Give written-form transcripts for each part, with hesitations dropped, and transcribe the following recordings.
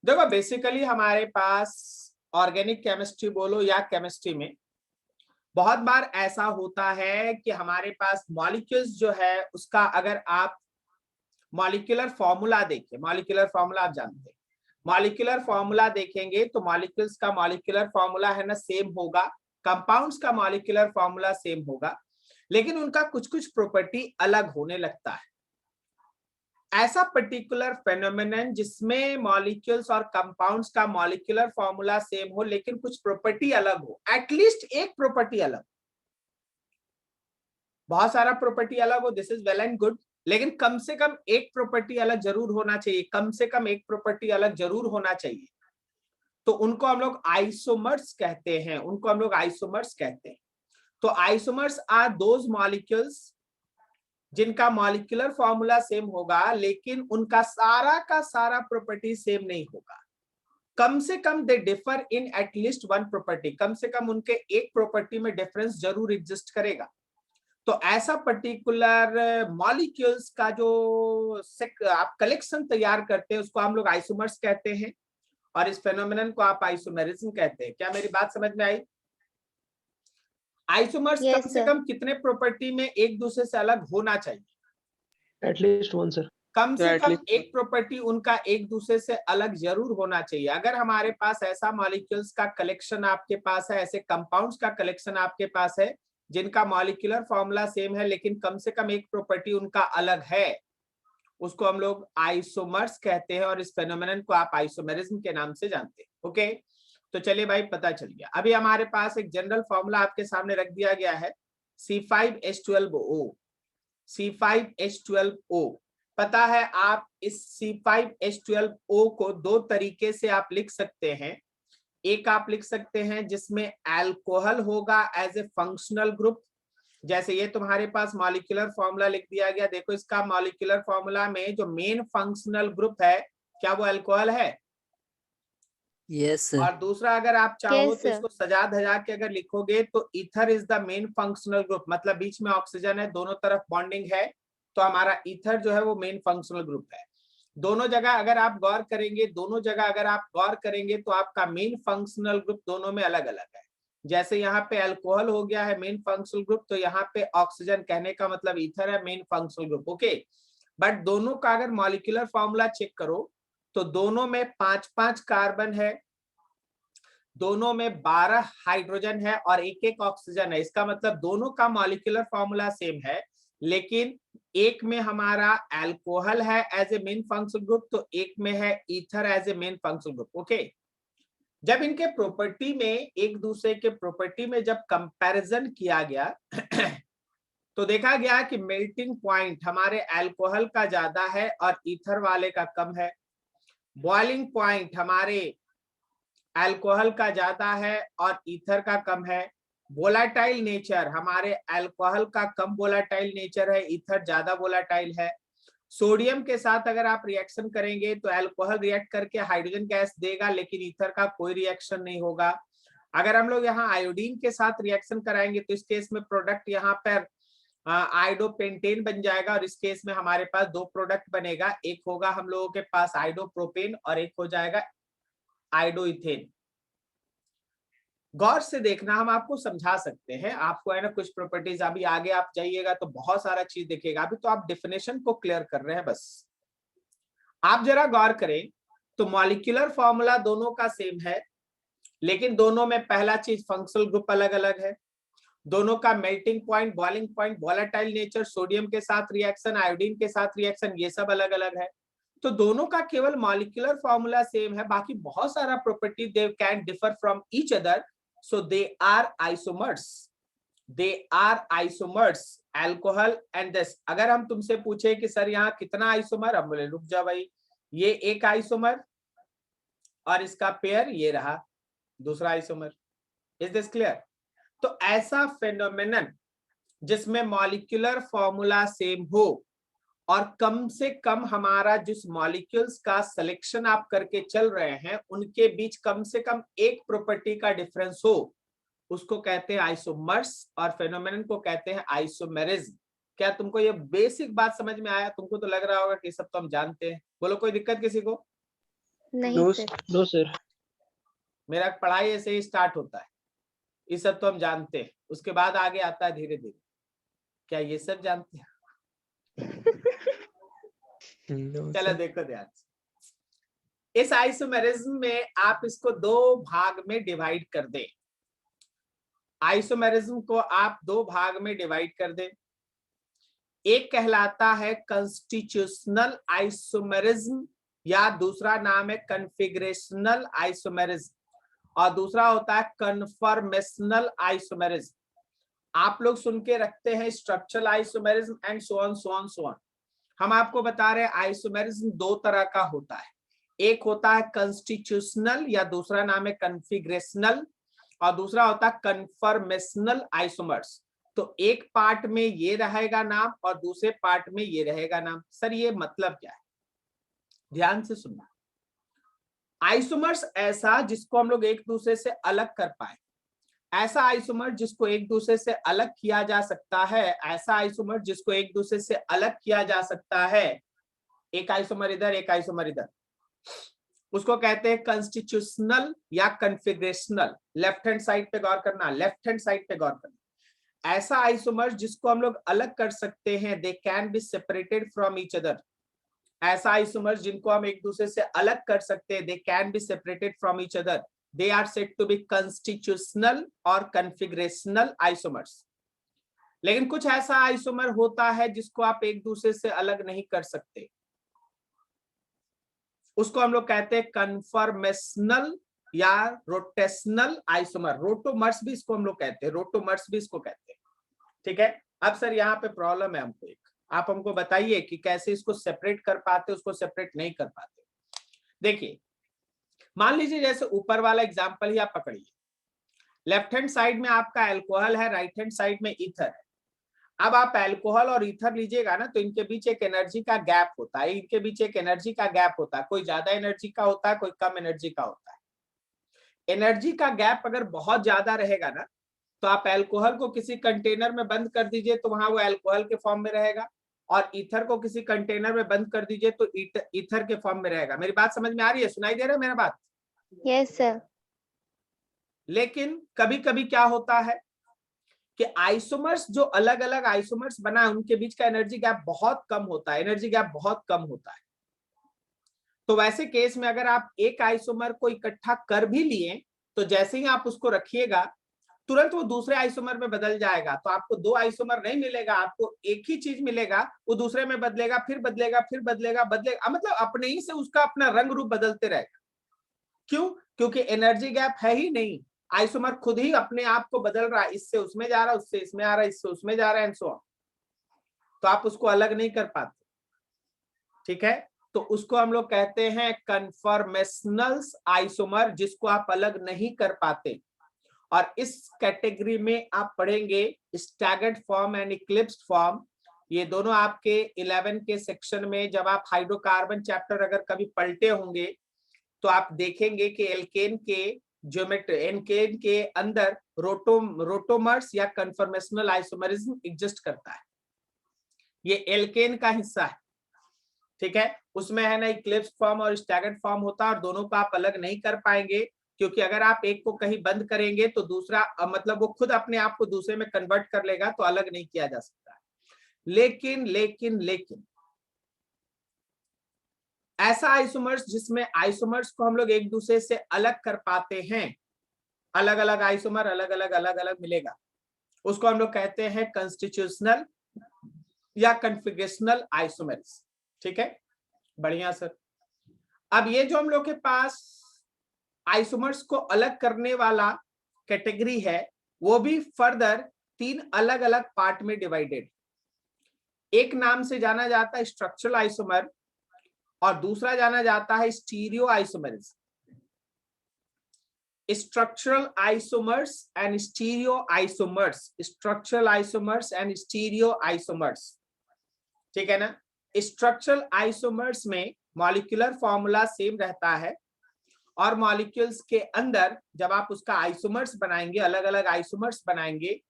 देखो बेसिकली हमारे पास organic chemistry बोलो या केमिस्ट्री में बहुत बार ऐसा होता है कि हमारे पास मॉलिक्यूल्स जो है उसका अगर आप मॉलिक्यूलर फॉर्मूला देखें, मॉलिक्यूलर फॉर्मूला आप जानते हैं, मॉलिक्यूलर फॉर्मूला देखेंगे तो मॉलिक्यूल्स का मॉलिक्यूलर फॉर्मूला है ना सेम होगा, कंपाउंड्स का मॉलिक्यूलर फॉर्मूला सेम होगा, लेकिन उनका कुछ कुछ प्रॉपर्टी अलग होने लगता है। ऐसा पर्टिकुलर फेनोमेनन जिसमें मॉलिक्यूल्स और कंपाउंड्स का मॉलिक्यूलर फॉर्मूला सेम हो लेकिन कुछ प्रॉपर्टी अलग हो, एटलीस्ट एक प्रॉपर्टी अलग, बहुत सारा प्रॉपर्टी अलग हो, this is well and good, लेकिन कम से कम एक प्रॉपर्टी अलग जरूर होना चाहिए, कम से कम एक प्रॉपर्टी अलग जरूर होना चाहिए। तो उनको हम लोग आइसोमर्स कहते हैं, उनको हम लोग आइसोमर्स कहते हैं। तो आइसोमर्स आर दोज मॉलिक्यूल्स जिनका मॉलिक्यूलर फॉर्मूला सेम होगा लेकिन उनका सारा का सारा प्रॉपर्टी सेम नहीं होगा, कम से कम they differ in at least one property, कम से कम उनके एक प्रॉपर्टी में डिफरेंस जरूर एग्जिस्ट करेगा। तो ऐसा पर्टिकुलर मॉलिक्यूल्स का जो आप कलेक्शन तैयार करते हैं उसको हम लोग आइसोमर्स कहते हैं, और इस फेनोमेनन को आप आइसोमेरिज्म कहते हैं। क्या मेरी बात समझ में आई? आइसोमर्स Yes, कम से sir. कम कितने प्रॉपर्टी में एक दूसरे से अलग होना चाहिए? At least one sir. कम से कम एक प्रॉपर्टी उनका एक दूसरे से अलग जरूर होना चाहिए। अगर हमारे पास ऐसा मॉलिक्यूल्स का कलेक्शन आपके पास है, ऐसे कंपाउंड्स का कलेक्शन आपके पास है जिनका मॉलिक्यूलर फॉर्मूला सेम है लेकिन कम से कम एक प्रॉपर्टी उनका अलग है, उसको हम लोग आइसोमर्स कहते हैं, और इस फेनोमेनन को आप आइसोमेरिज्म के नाम से जानते हैं। ओके, तो चलिए भाई पता चल गया। अभी हमारे पास एक जनरल फॉर्मूला आपके सामने रख दिया गया है, C5H12O, C5H12O। पता है आप इस C5H12O को दो तरीके से आप लिख सकते हैं। एक आप लिख सकते हैं जिसमें अल्कोहल होगा एज ए फंक्शनल ग्रुप, जैसे ये तुम्हारे पास मॉलिक्यूलर फॉर्मूला लिख दिया गया, देखो इसका मॉलिक्यूलर फॉर्मूला में जो मेन फंक्शनल ग्रुप है क्या वो अल्कोहल है? Yes sir. और दूसरा अगर आप चाहो Yes, तो sir. इसको सजा धजा के अगर लिखोगे तो ether is the main functional group, मतलब बीच में ऑक्सीजन है, दोनों तरफ बॉन्डिंग है, तो हमारा ईथर जो है वो मेन फंक्शनल ग्रुप है। दोनों जगह अगर आप गौर करेंगे, दोनों जगह अगर आप गौर करेंगे तो आपका मेन फंक्शनल ग्रुप दोनों में अलग अलग है। जैसे यहाँ पे अल्कोहल हो गया है मेन फंक्शनल ग्रुप, तो यहाँ पे ऑक्सीजन कहने का मतलब ईथर है main functional group. Okay, but दोनों का अगर मॉलिक्यूलर फॉर्मूला चेक करो तो दोनों में 5-5 कार्बन है, दोनों में 12 हाइड्रोजन है और एक एक ऑक्सीजन है। इसका मतलब दोनों का मॉलिक्यूलर फॉर्मूला सेम है, लेकिन एक में हमारा अल्कोहल है as a main functional group, तो एक में है ether as a main functional group. Okay, जब इनके प्रॉपर्टी में एक दूसरे के प्रॉपर्टी में जब कंपैरिजन किया गया तो देखा गया कि मेल्टिंग पॉइंट हमारे अल्कोहल का ज्यादा है और ईथर वाले का कम है, बॉइलिंग पॉइंट हमारे अल्कोहल का ज्यादा है और ईथर का कम है, वोलाटाइल नेचर हमारे अल्कोहल का कम वोलाटाइल नेचर है, ईथर ज्यादा वोलाटाइल है। सोडियम के साथ अगर आप रिएक्शन करेंगे तो अल्कोहल रिएक्ट करके हाइड्रोजन गैस देगा लेकिन ईथर का कोई रिएक्शन नहीं होगा। अगर हम लोग यहाँ आयोडीन के साथ रिएक्शन कराएंगे तो इस केस में प्रोडक्ट यहाँ पर आइडोपेंटेन बन जाएगा, और इस केस में हमारे पास दो प्रोडक्ट बनेगा, एक होगा हम लोगों के पास आइडोप्रोपेन और एक हो जाएगा आइडोइथेन। गौर से देखना, हम आपको समझा सकते हैं, आपको है ना कुछ प्रॉपर्टीज, अभी आगे आप जाइएगा तो बहुत सारा चीज दिखेगा, अभी तो आप डेफिनेशन को क्लियर कर रहे हैं बस। आप जरा गौर करें तो मॉलिक्यूलर फॉर्मूला दोनों का सेम है लेकिन दोनों में पहला चीज फंक्शनल ग्रुप अलग अलग है, दोनों का melting point, boiling point, volatile nature, sodium के साथ रिएक्शन, आयोडीन के साथ रिएक्शन, ये सब अलग अलग है। तो दोनों का केवल मॉलिक्यूलर फॉर्मूला सेम है, बाकी बहुत सारा property they can differ from each other, so they are isomers, they are isomers, alcohol and this। अगर हम तुमसे पूछे कि सर यहाँ कितना आइसोमर, हम बोले रुक जा भाई, ये एक आइसोमर और इसका पेयर ये रहा दूसरा आइसोमर। Is this clear? तो ऐसा फेनोमेनन जिसमें मॉलिक्यूलर फॉर्मूला सेम हो और कम से कम हमारा जिस मॉलिक्यूल्स का सिलेक्शन आप करके चल रहे हैं उनके बीच कम से कम एक प्रॉपर्टी का डिफरेंस हो, उसको कहते हैं आइसोमर्स, और फेनोमेनन को कहते हैं आइसोमेरिज्म। क्या तुमको ये बेसिक बात समझ में आया? तुमको तो लग रहा होगा कि सब तो हम जानते हैं, बोलो कोई दिक्कत किसी को? नहीं नो सर। No sir. मेरा पढ़ाई ऐसे ही स्टार्ट होता है, ये सब तो हम जानते हैं, उसके बाद आगे आता है धीरे धीरे। क्या ये सब जानते हैं? नो चलो सर। देखो ध्यान से, इस आइसोमेरिज्म में आप इसको दो भाग में डिवाइड कर दें। आइसोमेरिज्म को आप दो भाग में डिवाइड कर दें। एक कहलाता है कॉन्स्टिट्यूशनल आइसोमेरिज्म, या दूसरा नाम है कन्फिगरेशनल आइसोमेरिज्म, और दूसरा होता है कन्फर्मेशनल आइसोमेरिज्म। आप लोग सुन के रखते हैं structural isomerism and so on so on so on. हम आपको बता रहे हैं आइसोमेरिज्म दो तरह का होता है, एक होता है कॉन्स्टिट्यूशनल या दूसरा नाम है कन्फिगरेशनल, और दूसरा होता है कन्फर्मेशनल आइसोमर्स। तो एक पार्ट में ये रहेगा नाम और दूसरे पार्ट में ये रहेगा नाम। सर ये मतलब क्या है? ध्यान से सुनना। आइसोमर्स ऐसा जिसको हम लोग एक दूसरे से अलग कर पाए, ऐसा आइसोमर जिसको एक दूसरे से अलग किया जा सकता है, ऐसा आइसोमर जिसको एक दूसरे से अलग किया जा सकता है, एक आइसोमर इधर एक आइसोमर इधर, उसको कहते हैं कॉन्स्टिट्यूशनल या कन्फिगरेशनल। लेफ्ट हैंड साइड पे गौर करना, लेफ्ट हैंड साइड पे गौर करना। ऐसा आइसोमर जिसको हम लोग अलग कर सकते हैं, they can be separated from each other. ऐसा आइसोमर जिनको हम एक दूसरे से अलग कर सकते हैं, they can be separated from each other, they are said to be constitutional और configurational isomers। लेकिन कुछ ऐसा आइसोमर होता है जिसको आप एक दूसरे से अलग नहीं कर सकते, उसको हम लोग कहते हैं कन्फर्मेशनल या रोटेशनल आइसोमर। रोटोमर्स भी इसको हम लोग कहते हैं, रोटोमर्स भी इसको कहते हैं। ठीक है, अब सर यहाँ पे प्रॉब्लम है हमको, एक आप हमको बताइए कि कैसे इसको सेपरेट कर पाते, उसको सेपरेट नहीं कर पाते। देखिए मान लीजिए जैसे ऊपर वाला एग्जांपल ही आप पकड़िए, लेफ्ट हैंड साइड में आपका अल्कोहल है, राइट हैंड साइड में ईथर है। अब आप अल्कोहल और ईथर लीजिएगा ना, तो इनके बीच एक एनर्जी का गैप होता है, इनके बीच एक एनर्जी का गैप होता है, कोई ज्यादा एनर्जी का होता है, कोई कम एनर्जी का होता है। एनर्जी का गैप अगर बहुत ज्यादा रहेगा ना, तो आप अल्कोहल को किसी कंटेनर में बंद कर दीजिए तो वहां वो अल्कोहल के फॉर्म में रहेगा, और ईथर को किसी कंटेनर में बंद कर दीजिए तो ईथर के फॉर्म में रहेगा। मेरी बात समझ में आ रही है? सुनाई दे रहा है मेरा बात? Yes sir. लेकिन कभी कभी क्या होता है कि आइसोमर्स जो अलग अलग आइसोमर्स बना, उनके बीच का एनर्जी गैप बहुत कम होता है, एनर्जी गैप बहुत कम होता है। तो वैसे केस में अगर आप एक आइसोमर को इकट्ठा कर भी लिए, तो जैसे ही आप उसको रखिएगा तुरंत वो दूसरे आइसोमर में बदल जाएगा। तो आपको दो आइसोमर नहीं मिलेगा, आपको एक ही चीज मिलेगा, वो दूसरे में बदलेगा, फिर बदलेगा, फिर बदलेगा, बदलेगा, मतलब अपने ही से उसका अपना रंग रूप बदलते रहेगा। क्यों? क्योंकि एनर्जी गैप है ही नहीं, आइसोमर खुद ही अपने आप को बदल रहा है, इससे उसमें जा रहा है, उससे इसमें आ रहा है, इससे उसमें जा रहा है, एंड सो ऑन। तो आप उसको अलग नहीं कर पाते। ठीक है, तो उसको हम लोग कहते हैं कन्फर्मेशनल आइसोमर, जिसको आप अलग नहीं कर पाते। और इस कैटेगरी में आप पढ़ेंगे staggered form and eclipsed form. ये दोनों आपके 11 के सेक्शन में, जब आप हाइड्रोकार्बन चैप्टर अगर कभी पलटे होंगे तो आप देखेंगे कि एल्केन के ज्योमेट्री, एल्केन के अंदर रोटोमर्स या कन्फर्मेशनल आइसोमरिज्म एग्जिस्ट करता है, ये एल्केन का हिस्सा है। ठीक है, उसमें है ना इक्लिप्स्ड फॉर्म और स्टैगर्ड फॉर्म होता है, और दोनों को आप अलग नहीं कर पाएंगे, क्योंकि अगर आप एक को कहीं बंद करेंगे तो दूसरा मतलब वो खुद अपने आप को दूसरे में कन्वर्ट कर लेगा, तो अलग नहीं किया जा सकता। लेकिन लेकिन लेकिन ऐसा आइसोमर्स जिसमें आइसोमर्स को हम लोग एक दूसरे से अलग कर पाते हैं, अलग अलग आइसोमर अलग अलग मिलेगा, उसको हम लोग कहते हैं कॉन्स्टिट्यूशनल या कन्फिगरेशनल आइसोमर्स। ठीक है, बढ़िया सर। अब ये जो हम लोग के पास आइसोमर्स को अलग करने वाला कैटेगरी है, वो भी फर्दर तीन अलग अलग पार्ट में डिवाइडेड। एक नाम से जाना जाता है स्ट्रक्चरल आइसोमर, और दूसरा जाना जाता है stereo isomers. Structural isomers and stereo isomers, structural isomers and stereo isomers. ठीक है ना, स्ट्रक्चरल आइसोमर्स में मॉलिक्यूलर फॉर्मूला सेम रहता है, और मॉलिक्यूल्स के अंदर जब आप उसका आइसोमर्स बनाएंगे, अलग अलग आइसोमर्स बनाएंगे,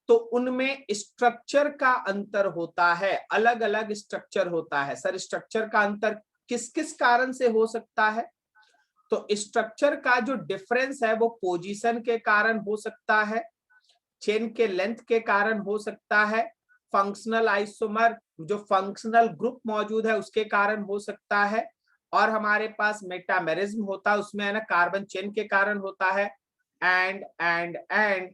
तो उनमें स्ट्रक्चर का अंतर होता है, अलग अलग स्ट्रक्चर होता है। सर स्ट्रक्चर का अंतर किस किस कारण से हो सकता है? तो स्ट्रक्चर का जो डिफरेंस है वो पोजीशन के कारण हो सकता है, चेन के लेंथ के कारण हो सकता है, फंक्शनल आइसोमर जो फंक्शनल ग्रुप मौजूद है उसके कारण हो सकता है, और हमारे पास मेटामेरिज्म होता है उसमें है ना कार्बन चेन के कारण होता है, एंड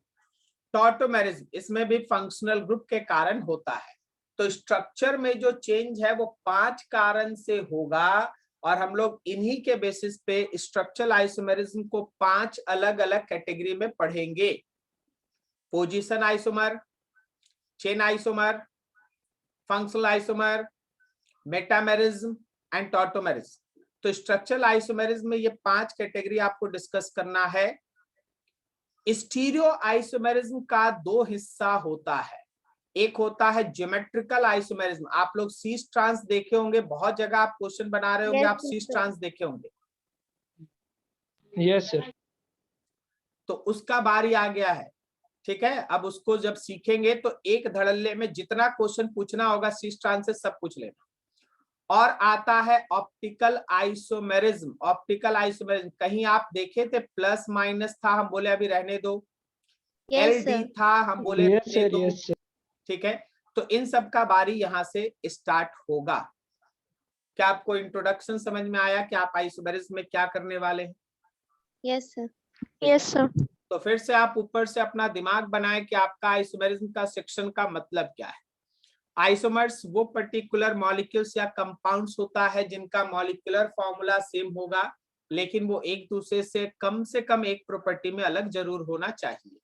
टॉटोमेरिज्म इसमें भी फंक्शनल ग्रुप के कारण होता है। तो स्ट्रक्चर में जो चेंज है वो 5 कारण से होगा, और हम लोग इन्हीं के बेसिस पे स्ट्रक्चरल आइसोमेरिज्म को 5 अलग अलग कैटेगरी में पढ़ेंगे। Position isomer, chain isomer, functional isomer, metamerism and tautomerism. तो स्ट्रक्चरल आइसोमेरिज्म में ये 5 कैटेगरी आपको डिस्कस करना है। स्टीरियो आइसोमेरिज्म का 2 हिस्सा होता है, एक होता है ज्योमेट्रिकल आइसोमेरिज्म। आप लोग सीस ट्रांस देखे होंगे, बहुत जगह आप क्वेश्चन बना रहे होंगे, आप सीस ट्रांस देखे होंगे। Yes sir. तो उसका बारी आ गया है, ठीक है। अब उसको जब सीखेंगे तो एक धड़ल्ले में जितना क्वेश्चन पूछना होगा सीस ट्रांस से सब पूछ लेना। और आता है ऑप्टिकल आइसोमेरिज्म। ऑप्टिकल आइसोमेरिज्म कहीं आप देखे थे प्लस माइनस था, हम बोले अभी रहने दो। एलडी था, हम बोले यस रहने सर, दो, यस सर। ठीक है। तो इन सब का बारी यहां से स्टार्ट होगा। क्या आपको इंट्रोडक्शन समझ में आया कि आप आइसोमेरिज्म में क्या करने वाले हैं? Yes sir. Yes sir. तो फिर से आप ऊपर से अपना दिमाग बनाएं कि आपका आइसोमेरिज्म का सेक्शन का मतलब क्या है। आइसोमर्स वो पर्टिकुलर मॉलिक्यूल्स या कंपाउंड्स होता है जिनका मॉलिक्यूलर फॉर्मूला सेम होगा, लेकिन वो एक दूसरे से कम एक प्रॉपर्टी में अलग जरूर होना चाहिए।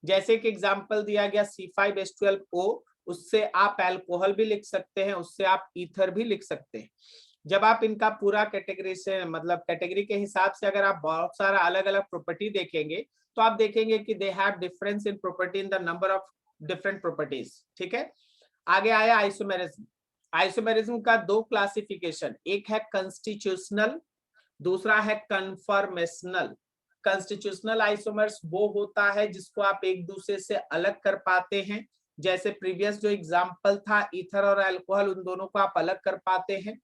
जैसे कि एग्जांपल दिया गया C5H12O, उससे आप अल्कोहल भी लिख सकते हैं, उससे आप ईथर भी लिख सकते हैं। जब आप इनका पूरा कैटेगरी से मतलब कैटेगरी के हिसाब से अगर आप बहुत सारा अलग अलग प्रॉपर्टी देखेंगे तो आप देखेंगे कि they have difference in property in the number of different properties, ठीक है। आगे आया आइसोमेरिज्म। आइसोमेरिज्म का 2 क्लासिफिकेशन, एक है कंस्टिट्यूशनल, दूसरा है कन्फर्मेशनल। कंस्टिट्यूशनल आइसोमर्स वो होता है जिसको आप एक दूसरे से अलग कर पाते हैं, जैसे प्रीवियस जो एग्जांपल था ईथर और अल्कोहल, उन दोनों को आप अलग कर पाते हैं।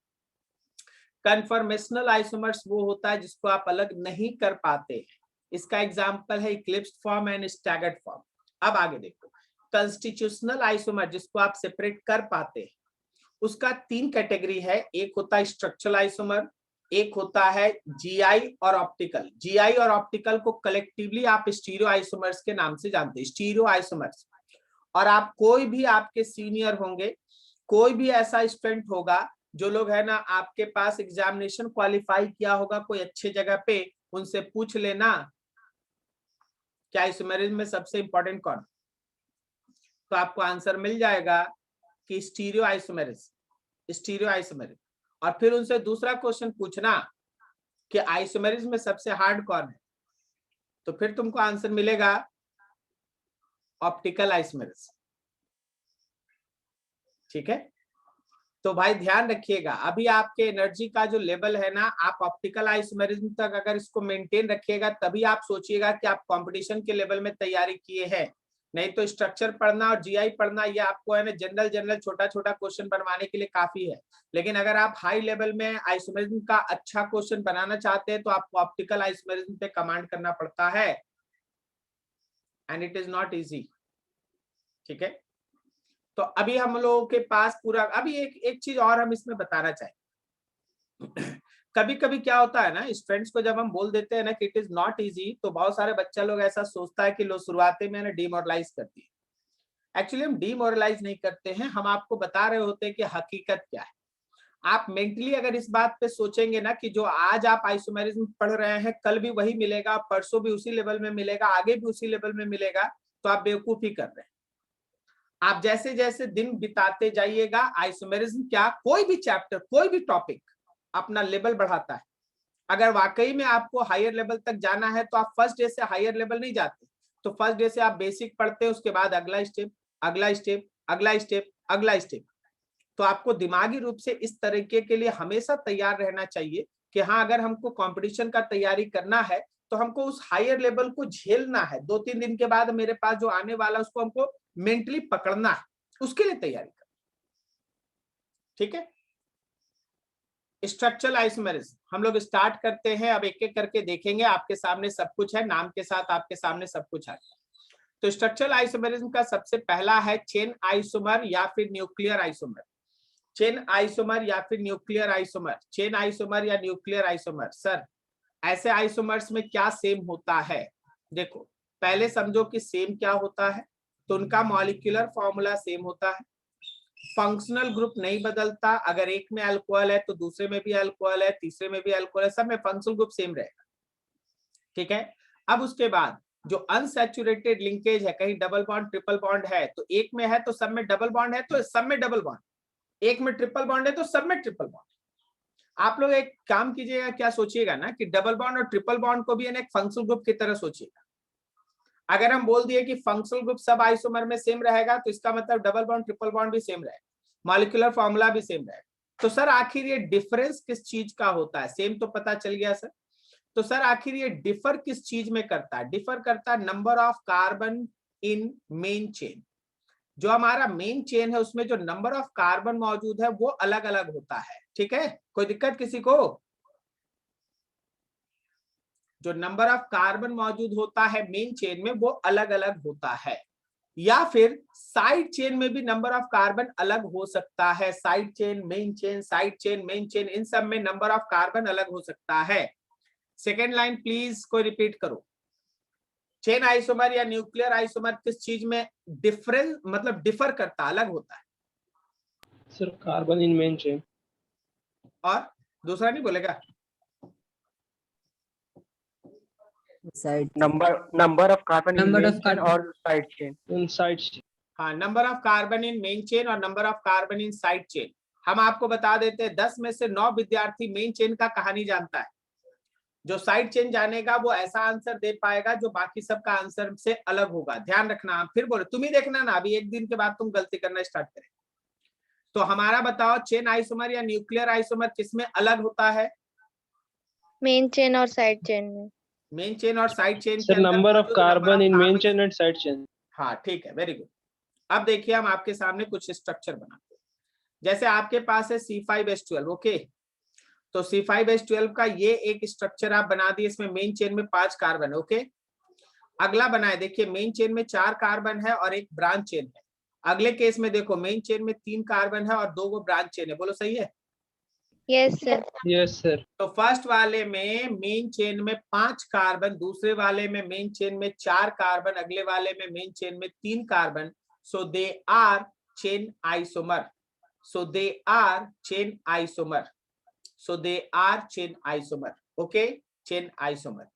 कन्फर्मेशनल आइसोमर्स वो होता है जिसको आप अलग नहीं कर पाते हैं, इसका एग्जांपल है eclipsed form and staggered form. अब आगे देखो, कंस्टिट्यूशनल आइसोमर जिसको आप सेपरेट कर पाते हैं उसका 3 कैटेगरी है, एक होता है स्ट्रक्चरल आइसोमर, एक होता है जीआई और ऑप्टिकल। जीआई और ऑप्टिकल को कलेक्टिवली आप स्टीरियो आइसोमर्स के नाम से जानते हैं, स्टीरियो आइसोमर्स। और आप कोई भी आपके सीनियर होंगे, कोई भी ऐसा स्टूडेंट होगा जो लोग है ना आपके पास एग्जामिनेशन क्वालिफाई किया होगा कोई अच्छे जगह पे, उनसे पूछ लेना क्या आइसोमेरिज्म में सबसे इंपॉर्टेंट कौन, तो आपको आंसर मिल जाएगा कि स्टीरियो आइसोमेरिज्म, स्टीरियो आइसोमेरिज्म। और फिर उनसे दूसरा क्वेश्चन पूछना कि आइसोमेरिज्म में सबसे हार्ड कौन है, तो फिर तुमको आंसर मिलेगा ऑप्टिकल आइसोमेरिज्म, ठीक है। तो भाई ध्यान रखिएगा, अभी आपके एनर्जी का जो लेवल है ना, आप ऑप्टिकल आइसोमेरिज्म तक अगर इसको मेंटेन रखिएगा तभी आप सोचिएगा कि आप कंपटीशन के लेवल में तैयारी किए हैं। नहीं तो स्ट्रक्चर पढ़ना और जीआई पढ़ना ये आपको है ना जनरल छोटा छोटा क्वेश्चन बनवाने के लिए काफी है, लेकिन अगर आप हाई लेवल में आइसोमेरिज्म का अच्छा क्वेश्चन बनाना चाहते हैं तो आपको ऑप्टिकल आइसोमेरिज्म पे कमांड करना पड़ता है, and it is not easy, ठीक है। तो अभी हम लोगों के पास पूरा, अभी एक चीज और हम इसमें बताना चाहें। कभी कभी क्या होता है ना, स्टूडेंट्स को जब हम बोल देते हैं ना कि इट इज नॉट इजी, तो बहुत सारे बच्चा लोग ऐसा सोचता है कि लोग शुरुआती में ना डिमोरलाइज करती है। एक्चुअली हम डिमोरलाइज नहीं करते हैं, हम आपको बता रहे होते हैं कि हकीकत क्या है। आप मेंटली अगर इस बात पे सोचेंगे ना कि जो आज आप आइसोमेरिज्म पढ़ रहे हैं कल भी वही मिलेगा, परसों भी उसी लेवल में मिलेगा, आगे भी उसी लेवल में मिलेगा, तो आप बेवकूफी कर रहे हैं। आप जैसे जैसे दिन बिताते जाइएगा, आइसोमेरिज्म क्या, कोई भी चैप्टर कोई भी टॉपिक अपना लेवल बढ़ाता है। अगर वाकई में आपको हायर लेवल तक जाना है तो आप फर्स्ट डे से हायर लेवल नहीं जाते, तो फर्स्ट डे से आप बेसिक पढ़ते हैं, उसके बाद अगला स्टेप, अगला स्टेप, अगला स्टेप, अगला स्टेप। तो आपको दिमागी रूप से इस तरीके के लिए हमेशा तैयार रहना चाहिए कि हाँ अगर हमको कंपटीशन का तैयारी करना है तो हमको उस हायर लेवल को झेलना है, 2-3 दिन के बाद मेरे पास जो आने वाला उसको हमको मेंटली पकड़ना है, उसके लिए तैयारी करना, ठीक है। स्ट्रक्चरल आइसोमेरिज्म हम लोग स्टार्ट करते हैं, अब एक एक करके देखेंगे, आपके सामने सब कुछ है, नाम के साथ आपके सामने सब कुछ है। तो स्ट्रक्चरल आइसोमेरिज्म का सबसे पहला है चेन आइसोमर या फिर न्यूक्लियर आइसोमर। चेन आइसोमर या फिर न्यूक्लियर आइसोमर, चेन आइसोमर या न्यूक्लियर आइसोमर। सर ऐसे आइसोमर्स में क्या सेम होता है? देखो पहले समझो कि सेम क्या होता है, तो उनका मॉलिक्यूलर फॉर्मूला सेम होता है, फंक्शनल ग्रुप नहीं बदलता, अगर एक में अल्कोहल है तो दूसरे में भी अल्कोहल है, तीसरे में भी अल्कोहल है, सब में फंक्शनल ग्रुप सेम रहेगा। ठीक है, अब उसके बाद जो अनसैचुरेटेड लिंकेज है, कहीं डबल बॉन्ड ट्रिपल बॉन्ड है, तो एक में है तो सब में डबल बॉन्ड है तो सब में डबल बॉन्ड, एक में ट्रिपल बॉन्ड है तो सब में ट्रिपल बॉन्ड। आप लोग एक काम कीजिएगा, क्या सोचिएगा ना कि डबल बॉन्ड और ट्रिपल बॉन्ड को भी एक फंक्शनल ग्रुप की तरह सोचिएगा। अगर हम बोल दिए कि फंक्शनल ग्रुप सब आइसोमर में सेम रहेगा, तो इसका मतलब डबल बॉन्ड ट्रिपल बॉन्ड भी सेम रहेगा, मॉलिक्यूलर फॉर्मूला भी सेम रहेगा। तो सर आखिर ये डिफरेंस किस चीज का होता है? सेम तो पता चल गया सर, तो सर आखिर ये डिफर किस चीज में करता है? डिफर करता है number of carbon in main chain. जो हमारा मेन चेन है उसमें जो नंबर ऑफ कार्बन मौजूद है वो अलग अलग होता है। ठीक है, कोई दिक्कत किसी को? जो नंबर ऑफ कार्बन मौजूद होता है मेन चेन में वो अलग अलग होता है, या फिर साइड चेन में भी नंबर ऑफ कार्बन अलग हो सकता है। Side chain, main chain, side chain, main chain, इन सब में नंबर ऑफ कार्बन अलग हो सकता है। सेकेंड लाइन प्लीज कोई रिपीट करो। चेन आइसोमर या न्यूक्लियर आइसोमर किस चीज में डिफरेंस मतलब डिफर करता, अलग होता है? Sir carbon in main chain. और दूसरा नहीं बोलेगा? Side number of carbon in Number main of chain carbon. और side chain. In side chain. हाँ, number of carbon in main chain और number of carbon in side chain. हम आपको बता देते हैं 10 में से 9 विद्यार्थी मेन चेन का कहानी जानता है। जो साइड चेन जानेगा वो ऐसा आंसर दे पाएगा जो बाकी सबका आंसर से अलग होगा। ध्यान रखना, आप फिर बोलो, तुम ही देखना ना, अभी एक दिन के बाद तुम गलती करना स्टार्ट करें। तो हमारा बताओ चेन आइसोमर या न्यूक्लियर आइसोमर किसमें अलग होता है? मेन चेन और साइड चेन में। मेन चेन और साइड चेन के सर अंदर नंबर ऑफ मौजूद carbon in main carbon. Chain and side chain. हाँ ठीक है, वेरी गुड। अब देखिए हम आपके सामने कुछ स्ट्रक्चर बनाते हैं। जैसे आपके पास है C5H12, ओके, तो C5H12 का ये एक स्ट्रक्चर आप बना दिए, इसमें मेन चेन में 5 कार्बन है, ओके। अगला बनाए, देखिए मेन चेन में 4 कार्बन है और एक ब्रांच चेन है। अगले केस में देखो मेन चेन में 3 कार्बन है और 2 ब्रांच चेन है। बोलो सही है? Yes sir. Yes sir. तो फर्स्ट वाले में मेन चेन में 5 कार्बन, दूसरे वाले में मेन चेन में 4 कार्बन, अगले वाले में मेन चेन में 3 carbon. So they are chain isomer. So they are chain isomer. So they are chain isomer, okay, chain isomer.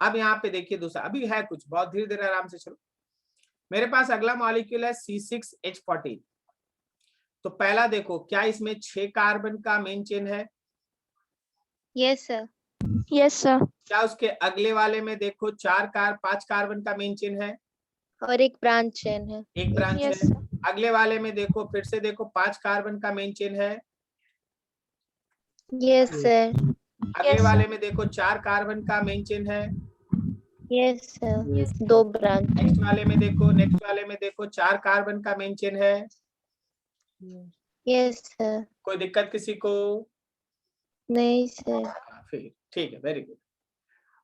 अब यहाँ पे देखिए दूसरा, अभी है कुछ, बहुत धीरे धीरे आराम से चलो। मेरे पास अगला मॉलिक्यूल है C6H14। तो पहला देखो, क्या इसमें 6 कार्बन का मेन चेन है? Yes sir. Yes sir. क्या उसके अगले वाले में देखो 5 कार्बन का मेन चेन है? और एक ब्रांच चेन है। एक ब्रांच Yes, है। अगले वाले में देखो, फिर से देखो 5 कार्बन का मेन चेन है। Yes sir. अगले वाले में देखो 4 कार्बन का मेन चेन है। Yes sir. Yes. 2 branch. Next वाले में देखो 4 कार्बन का मेन चेन है। Yes sir. कोई दिक्कत किसी को? नहीं सर। फिर ठीक है, वेरी गुड।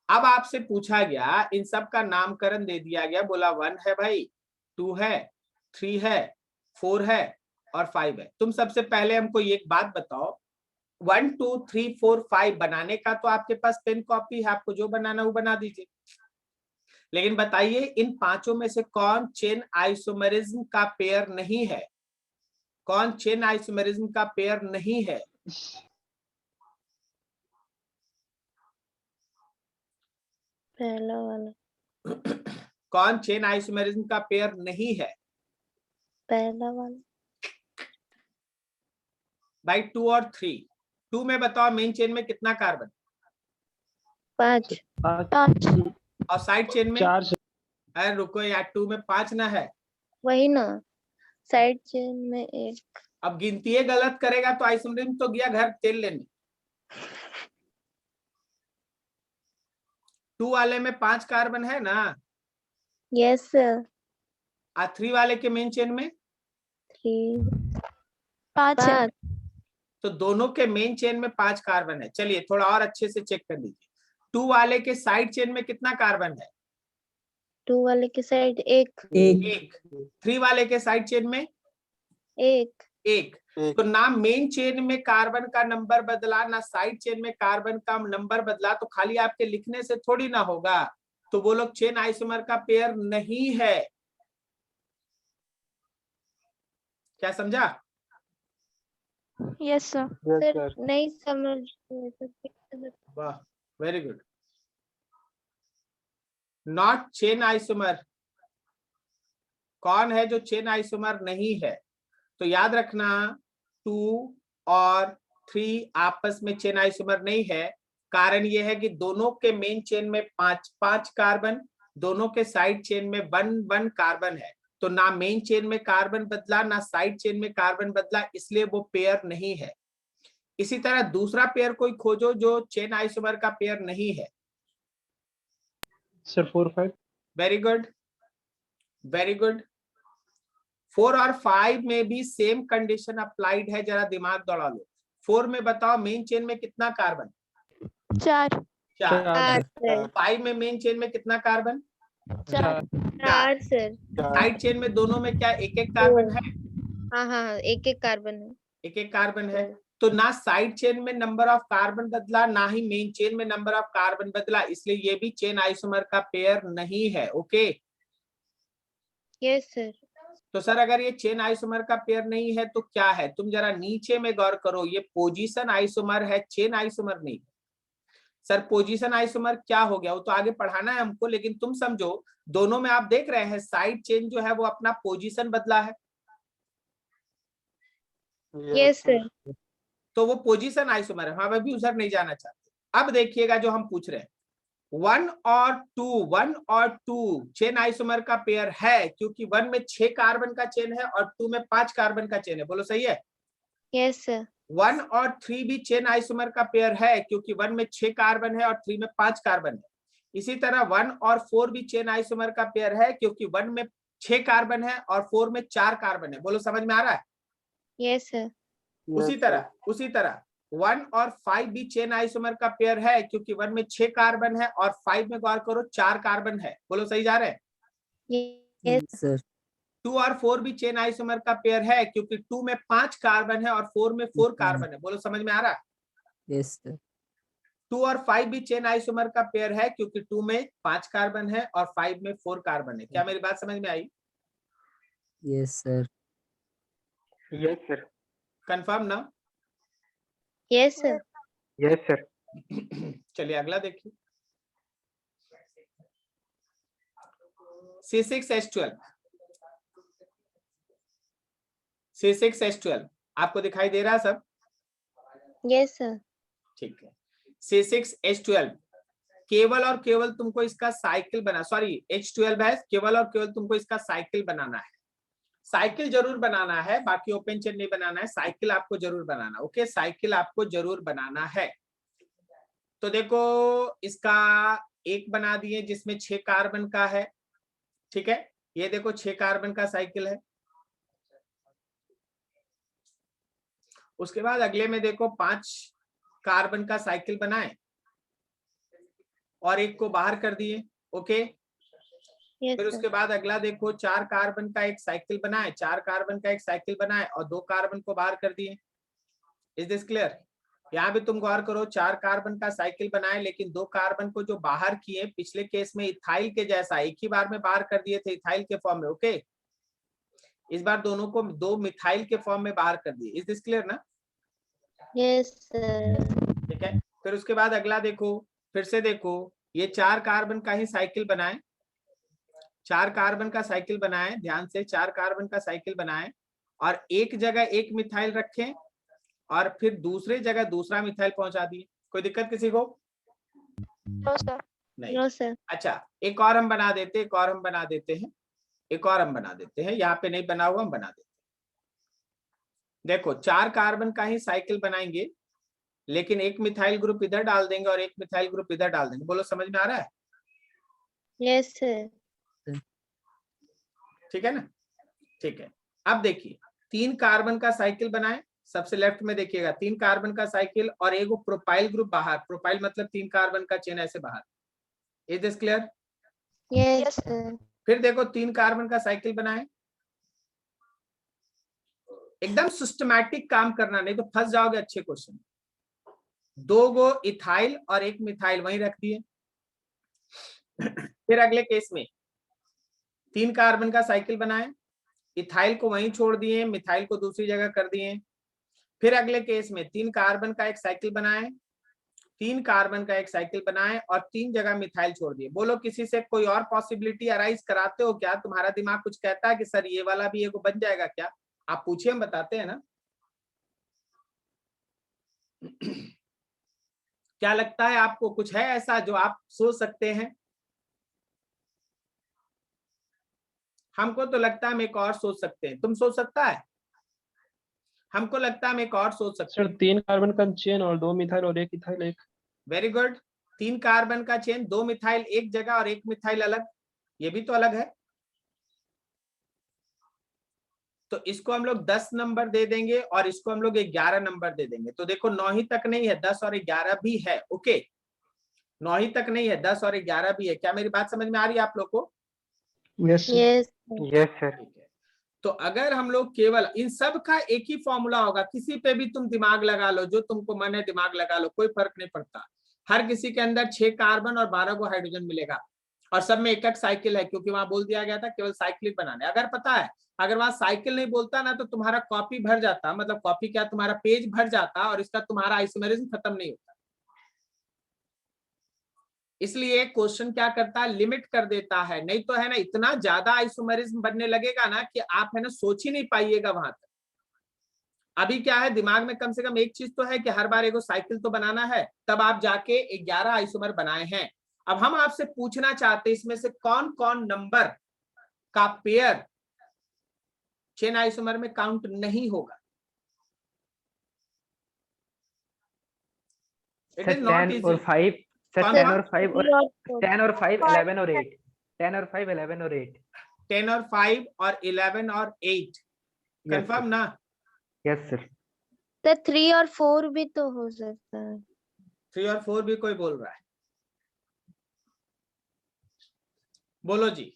अब आपसे पूछा गया, इन सब का नामकरण दे दिया गया, बोला 1 है भाई, 2 है, 3 है, 4 है और 5 है। तुम सबसे पहले हमको एक बात बताओ, 1 2 3 4 5 बनाने का तो आपके पास पेन कॉपी है, आपको जो बनाना वो बना दीजिए। लेकिन बताइए इन पांचों में से कौन चेन आइसोमेरिज्म का पेयर नहीं है? कौन चेन आइसोमेरिज्म का पेयर नहीं है? पहला वाला। कौन चेन आइसोमेरिज्म का पेयर नहीं है? पहला वाला। भाई 2 और 3। 2 में बताओ मेन चेन में कितना कार्बन? 5। 5 और साइड चेन में? 4। अरे रुको यार, 2 में 5 ना है। वही ना, साइड चेन में 1। अब गिनती गलत करेगा तो आइसोमेरिज्म तो गया घर तेल लेने। 2 वाले में 5 कार्बन है ना? Yes sir. 3 वाले के मेन चेन में 3 5। तो दोनों के मेन चेन में 5 कार्बन है। चलिए थोड़ा और अच्छे से चेक कर लीजिए, 2 वाले के साइड चेन में कितना कार्बन है? 2 वाले के साइड एक। एक। 3 वाले के साइड चेन में एक। एक। तो ना मेन चेन में कार्बन का नंबर बदला, ना साइड चेन में कार्बन का नंबर बदला, तो खाली आपके लिखने से थोड़ी ना होगा। तो वो लोग चेन आइसोमर का पेयर नहीं है। क्या समझा? Yes sir. Yes, sir sir. नहीं समझ। वाह, very good. Not chain isomer. कौन है जो चेन आइसोमर नहीं है? तो याद रखना 2 और 3 आपस में चेन आइसोमर नहीं है। कारण यह है कि दोनों के मेन चेन में 5 कार्बन, दोनों के साइड चेन में 1 कार्बन है। तो ना मेन चेन में कार्बन बदला, ना साइड चेन में कार्बन बदला, इसलिए वो पेयर नहीं है। इसी तरह दूसरा पेयर कोई खोजो जो चेन आइसोमर का पेयर नहीं है। Sir, 4, 5. Very good, very good. 4 और 5 में भी सेम कंडीशन अप्लाइड है, जरा दिमाग दौड़ा लो। 4 में बताओ मेन चेन में कितना कार्बन? 4। 4। सर। 5 में मेन चेन में कितना कार्बन? 4 सर। साइड चेन में दोनों में क्या एक एक कार्बन है? हाँ हाँ, एक एक कार्बन है। एक एक कार्बन है। तो ना साइड चेन में नंबर ऑफ कार्बन बदला, ना ही मेन चेन में नंबर ऑफ कार्बन बदला, इसलिए ये भी चेन आइसोमर का पेयर नहीं है। ओके। Yes sir. तो सर अगर ये चेन आइसोमर का पेयर नहीं है तो क्या है? तुम जरा नीचे में गौर करो, ये पोजीशन आइसोमर है, चेन आइसोमर नहीं। सर पोजीशन आइसोमर क्या हो गया? वो तो आगे पढ़ाना है हमको, लेकिन तुम समझो दोनों में आप देख रहे हैं साइड चेन जो है वो अपना पोजीशन बदला है। Yes sir. तो वो पोजीशन आइसोमर है। हम अभी उधर नहीं जाना चाहते। अब देखिएगा जो हम पूछ रहे हैं, 1 और 2 चेन आइसोमर का पेयर है, क्योंकि 1 में 6 कार्बन का चेन है और 2 में 5 कार्बन का चेन है। बोलो सही है? Yes sir. 1 और 3 भी चेन आइसोमर का पेयर है, क्योंकि 1 में 6 कार्बन है और 3 में 5 कार्बन है। इसी तरह 1 और 4 भी चेन आइसोमर का पेयर है, क्योंकि 1 में 6 कार्बन है और 4 में 4 कार्बन है। बोलो समझ में आ रहा है? Yes sir. उसी तरह 1 और 5 भी चेन आइसोमर का पेयर है, क्योंकि 1 में 6 कार्बन है और 5 में गौर करो 4 कार्बन है। बोलो सही जा रहे हैं? Yes sir. 2 और 4 भी चेन आइसोमर का पेयर है, क्योंकि 2 में 5 कार्बन है और 4 में 4 कार्बन है। बोलो समझ में आ रहा है? Yes sir. 2 और 5 भी चेन आइसोमर का पेयर है, क्योंकि 2 में 5 कार्बन है और 5 में 4 कार्बन है। क्या मेरी बात समझ में आई? Yes sir. Yes, sir. Confirm ना? Yes sir. Yes, sir. चलिए अगला देखिए, C6H12। C6H12 आपको दिखाई दे रहा है सब? Yes sir. ठीक है। C6H12 केवल और केवल तुमको इसका साइकिल बना, सॉरी H12 है, केवल और केवल तुमको इसका साइकिल बनाना है। साइकिल जरूर बनाना है, बाकी ओपन चेन नहीं बनाना है, साइकिल आपको जरूर बनाना। ओके, साइकिल आपको जरूर बनाना है। तो देखो इसका एक बना दिए जिसमें 6 कार्बन का है। ठीक है, ये देखो 6 कार्बन का साइकिल है। उसके बाद अगले में देखो 5 कार्बन का साइकिल बनाए और एक को बाहर कर दिए। ओके, फिर उसके बाद अगला देखो 4 कार्बन का एक साइकिल बनाए, 4 कार्बन का एक साइकिल बनाए और 2 कार्बन को बाहर कर दिए। Is this clear? यहाँ भी तुम गौर करो, 4 कार्बन का साइकिल बनाए, लेकिन 2 कार्बन को जो बाहर किए, पिछले केस में इथाइल के जैसा एक ही बार में बाहर कर दिए थे इथाइल के फॉर्म में। ओके, इस बार दोनों को 2 मिथाइल के फॉर्म में बाहर कर दिए। इज दिस क्लियर ना? Yes sir. ठीक है, फिर उसके बाद अगला देखो, फिर से देखो, ये 4 कार्बन का ही साइकिल बनाए, 4 कार्बन का साइकिल बनाए, ध्यान से 4 कार्बन का साइकिल बनाए और एक जगह एक मिथाइल रखें और फिर दूसरे जगह दूसरा मिथाइल पहुंचा दिए। कोई दिक्कत किसी को? No sir. नहीं। No sir. अच्छा, एक और हम बना देते हैं, एक और हम बना देते हैं, एक और हम बना देते हैं, यहाँ पे नहीं बना हुआ हम बना देते हैं। देखो 4 कार्बन का ही साइकिल बनाएंगे, लेकिन एक मिथाइल ग्रुप इधर डाल देंगे और एक मिथाइल ग्रुप इधर डाल देंगे। बोलो समझ में आ रहा है? Yes sir. ठीक है ना? ठीक है, अब देखिए 3 कार्बन का साइकिल बनाए, सबसे लेफ्ट में देखिएगा 3 कार्बन का साइकिल और एक प्रोपाइल ग्रुप बाहर, प्रोपाइल मतलब 3 कार्बन का चेन ऐसे बाहर। Is this clear? Yes sir. फिर देखो 3 कार्बन का साइकिल बनाए, एकदम सिस्टमैटिक काम करना, नहीं तो फंस जाओगे अच्छे क्वेश्चन। 2 गो इथाइल और 1 मिथाइल वहीं रख दिए। फिर अगले केस में 3 कार्बन का साइकिल बनाए, इथाइल को वहीं छोड़ दिए, मिथाइल को दूसरी जगह कर दिए। फिर अगले केस में 3 कार्बन का एक साइकिल बनाए, 3 कार्बन का एक साइकिल बनाए और 3 जगह मिथाइल छोड़ दिए। बोलो किसी से कोई और पॉसिबिलिटी अराइज कराते हो क्या? तुम्हारा दिमाग कुछ कहता है कि सर ये वाला भी एगो बन जाएगा क्या? आप पूछिए, हम बताते हैं ना। क्या लगता है आपको, कुछ है ऐसा जो आप सोच सकते हैं? हमको तो लगता है हम एक और सोच सकते हैं। तुम सोच सकता है? हमको लगता है हम एक और सोच सकते सर हैं। 3 कार्बन का चेन और 2 मिथाइल और 1 इथाइल एक। Very good. 3 कार्बन का चेन, 2 मिथाइल एक जगह और 1 मिथाइल अलग, ये भी तो अलग है। तो इसको हम लोग 10 नंबर दे देंगे और इसको हम लोग 11 नंबर दे देंगे। तो देखो 9 ही तक नहीं है, 10 और 11 भी है। ओके, 9 ही तक नहीं है, 10 और 11 भी है। क्या मेरी बात समझ में आ रही है आप लोग को? Yes sir. Yes yes sir. ठीक है। तो अगर हम लोग केवल इन सब का एक ही फॉर्मूला होगा, किसी पे भी तुम दिमाग लगा लो, जो तुमको मन है दिमाग लगा लो, कोई फर्क नहीं पड़ता। हर किसी के अंदर 6 कार्बन और 12 को हाइड्रोजन मिलेगा और सब में एक एक साइकिल है, क्योंकि वहां बोल दिया गया था केवल साइकिल बनाने। अगर पता है, अगर वहां साइकिल नहीं बोलता ना तो तुम्हारा कॉपी भर जाता, मतलब कॉपी क्या, तुम्हारा पेज भर जाता और इसका तुम्हारा आइसोमेरिज्म खत्म नहीं होता। इसलिए क्वेश्चन क्या करता है, लिमिट कर देता है। नहीं तो है ना, इतना ज्यादा आइसोमेरिज्म बनने लगेगा ना कि आप है ना सोच ही नहीं पाइएगा वहां तक। अभी क्या है, दिमाग में कम से कम एक चीज तो है कि हर बार एगो साइकिल तो बनाना है, तब आप जाके 11 आइसोमर बनाए हैं। अब हम आपसे पूछना चाहते हैं इसमें से कौन कौन नंबर का पेयर चेन आइसोमर में काउंट नहीं होगा। It sir is not 10 easy. और 5, सर कौन 10 कौन? और 5 और 10 और 5 11 और 8, 10 और 5 11 और 8। 10 और 5 और 11 और 8 कंफर्म ना? Yes sir. तो 3 और 4 भी तो हो सकता है। 3 और 4 भी कोई बोल रहा है? बोलो जी,